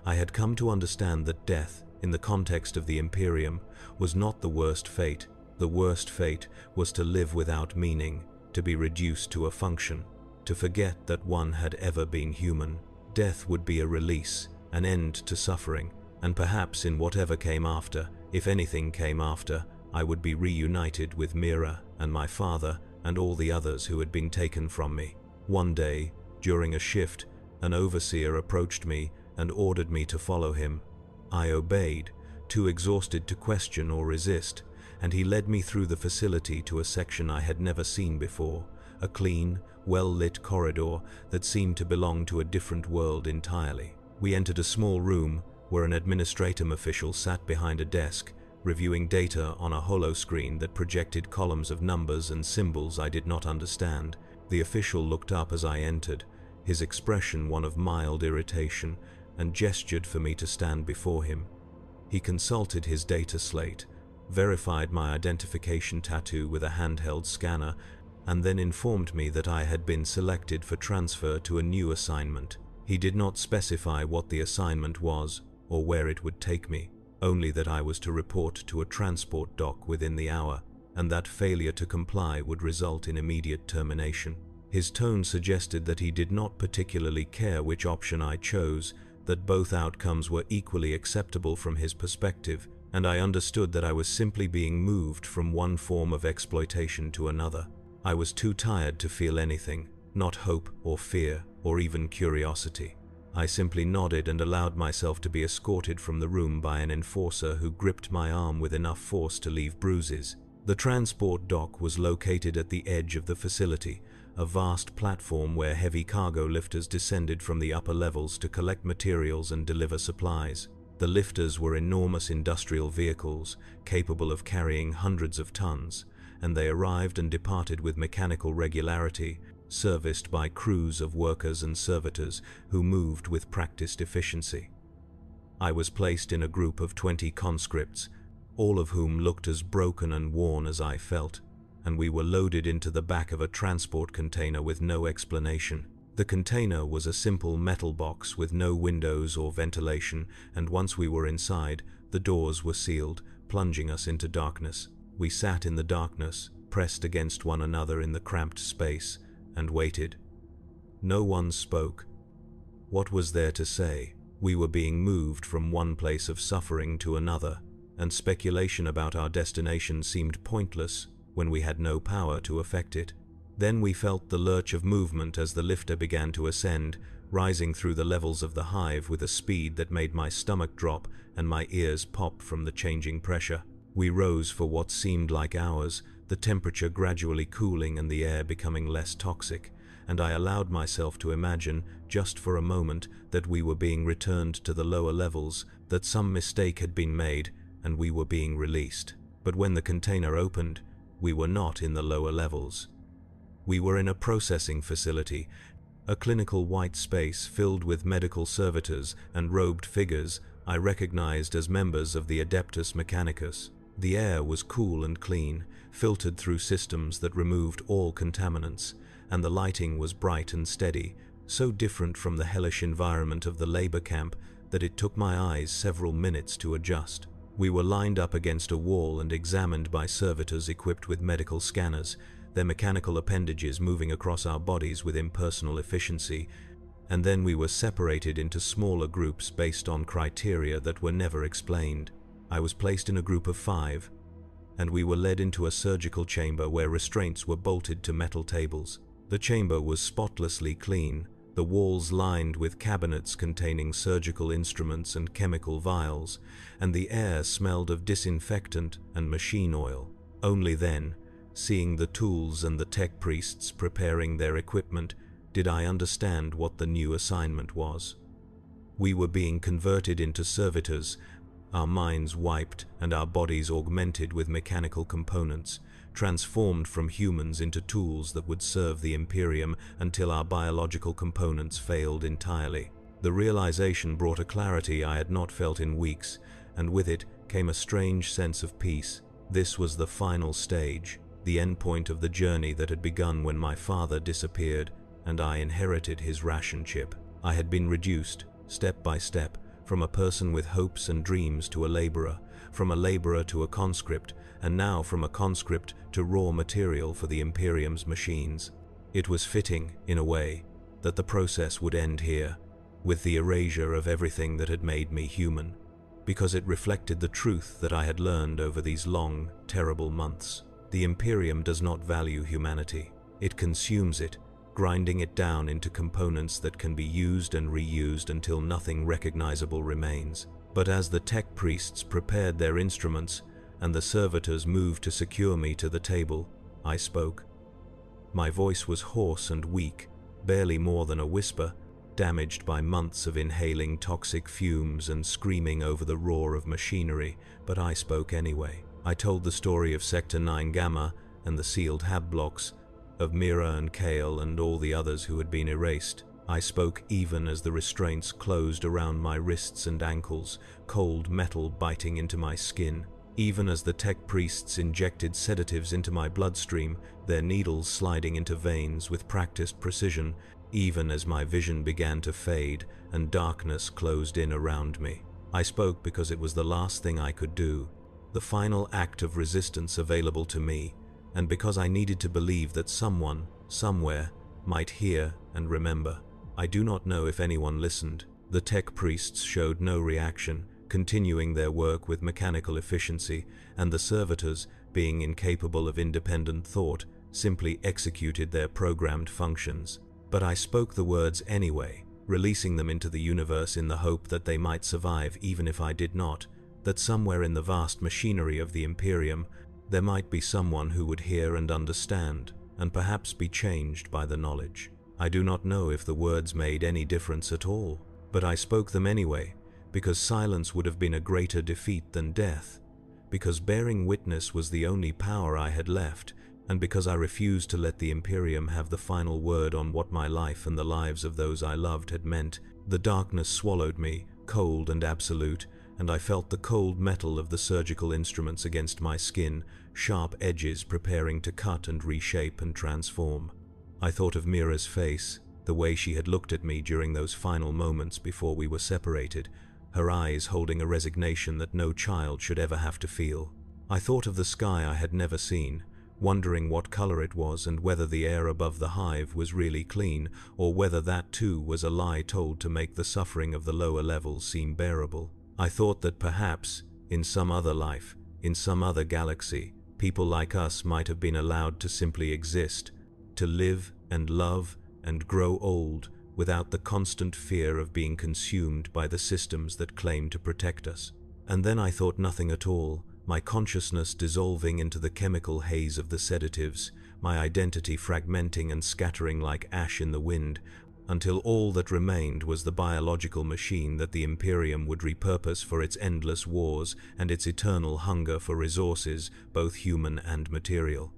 I had come to understand that death, in the context of the Imperium, was not the worst fate. The worst fate was to live without meaning, to be reduced to a function, to forget that one had ever been human. Death would be a release, an end to suffering, and perhaps in whatever came after, if anything came after, I would be reunited with Mira and my father and all the others who had been taken from me. One day, during a shift, an overseer approached me and ordered me to follow him. I obeyed, too exhausted to question or resist, and he led me through the facility to a section I had never seen before, a clean, well-lit corridor that seemed to belong to a different world entirely. We entered a small room where an administratum official sat behind a desk, reviewing data on a holo screen that projected columns of numbers and symbols I did not understand. The official looked up as I entered, his expression one of mild irritation, and gestured for me to stand before him. He consulted his data slate, verified my identification tattoo with a handheld scanner, and then informed me that I had been selected for transfer to a new assignment. He did not specify what the assignment was or where it would take me, only that I was to report to a transport dock within the hour, and that failure to comply would result in immediate termination. His tone suggested that he did not particularly care which option I chose, that both outcomes were equally acceptable from his perspective, and I understood that I was simply being moved from one form of exploitation to another. I was too tired to feel anything, not hope or fear or even curiosity. I simply nodded and allowed myself to be escorted from the room by an enforcer who gripped my arm with enough force to leave bruises. The transport dock was located at the edge of the facility, a vast platform where heavy cargo lifters descended from the upper levels to collect materials and deliver supplies. The lifters were enormous industrial vehicles, capable of carrying hundreds of tons, and they arrived and departed with mechanical regularity, serviced by crews of workers and servitors who moved with practiced efficiency. I was placed in a group of 20 conscripts, all of whom looked as broken and worn as I felt, and we were loaded into the back of a transport container with no explanation. The container was a simple metal box with no windows or ventilation, and once we were inside, the doors were sealed, plunging us into darkness. We sat in the darkness, pressed against one another in the cramped space, and waited. No one spoke. What was there to say? We were being moved from one place of suffering to another, and speculation about our destination seemed pointless when we had no power to affect it. Then we felt the lurch of movement as the lifter began to ascend, rising through the levels of the hive with a speed that made my stomach drop and my ears pop from the changing pressure. We rose for what seemed like hours, the temperature gradually cooling and the air becoming less toxic, and I allowed myself to imagine, just for a moment, that we were being returned to the lower levels, that some mistake had been made, and we were being released. But when the container opened, we were not in the lower levels. We were in a processing facility, a clinical white space filled with medical servitors and robed figures I recognized as members of the Adeptus Mechanicus. The air was cool and clean, filtered through systems that removed all contaminants, and the lighting was bright and steady, so different from the hellish environment of the labor camp that it took my eyes several minutes to adjust. We were lined up against a wall and examined by servitors equipped with medical scanners, their mechanical appendages moving across our bodies with impersonal efficiency, and then we were separated into smaller groups based on criteria that were never explained. I was placed in a group of 5, and we were led into a surgical chamber where restraints were bolted to metal tables. The chamber was spotlessly clean, the walls lined with cabinets containing surgical instruments and chemical vials, and the air smelled of disinfectant and machine oil. Only then, seeing the tools and the tech priests preparing their equipment, did I understand what the new assignment was. We were being converted into servitors, our minds wiped and our bodies augmented with mechanical components, transformed from humans into tools that would serve the Imperium until our biological components failed entirely. The realization brought a clarity I had not felt in weeks, and with it came a strange sense of peace. This was the final stage, the endpoint of the journey that had begun when my father disappeared and I inherited his ration chip. I had been reduced, step by step, from a person with hopes and dreams to a laborer, from a laborer to a conscript, and now from a conscript to raw material for the Imperium's machines. It was fitting, in a way, that the process would end here, with the erasure of everything that had made me human, because it reflected the truth that I had learned over these long, terrible months. The Imperium does not value humanity. It consumes it, grinding it down into components that can be used and reused until nothing recognizable remains. But as the tech priests prepared their instruments and the servitors moved to secure me to the table, I spoke. My voice was hoarse and weak, barely more than a whisper, damaged by months of inhaling toxic fumes and screaming over the roar of machinery, but I spoke anyway. I told the story of Sector 9 Gamma and the sealed hab blocks, of Mira and Kale and all the others who had been erased. I spoke even as the restraints closed around my wrists and ankles, cold metal biting into my skin. Even as the tech priests injected sedatives into my bloodstream, their needles sliding into veins with practiced precision, even as my vision began to fade and darkness closed in around me. I spoke because it was the last thing I could do, the final act of resistance available to me, and because I needed to believe that someone, somewhere, might hear and remember. I do not know if anyone listened. The tech priests showed no reaction, continuing their work with mechanical efficiency, and the servitors, being incapable of independent thought, simply executed their programmed functions. But I spoke the words anyway, releasing them into the universe in the hope that they might survive even if I did not, that somewhere in the vast machinery of the Imperium there might be someone who would hear and understand, and perhaps be changed by the knowledge. I do not know if the words made any difference at all, but I spoke them anyway, because silence would have been a greater defeat than death, because bearing witness was the only power I had left, and because I refused to let the Imperium have the final word on what my life and the lives of those I loved had meant. The darkness swallowed me, cold and absolute, and I felt the cold metal of the surgical instruments against my skin, sharp edges preparing to cut and reshape and transform. I thought of Mira's face, the way she had looked at me during those final moments before we were separated, her eyes holding a resignation that no child should ever have to feel. I thought of the sky I had never seen, wondering what color it was and whether the air above the hive was really clean, or whether that too was a lie told to make the suffering of the lower levels seem bearable. I thought that perhaps, in some other life, in some other galaxy, people like us might have been allowed to simply exist, to live and love and grow old without the constant fear of being consumed by the systems that claim to protect us. And then I thought nothing at all, my consciousness dissolving into the chemical haze of the sedatives, my identity fragmenting and scattering like ash in the wind, until all that remained was the biological machine that the Imperium would repurpose for its endless wars and its eternal hunger for resources, both human and material.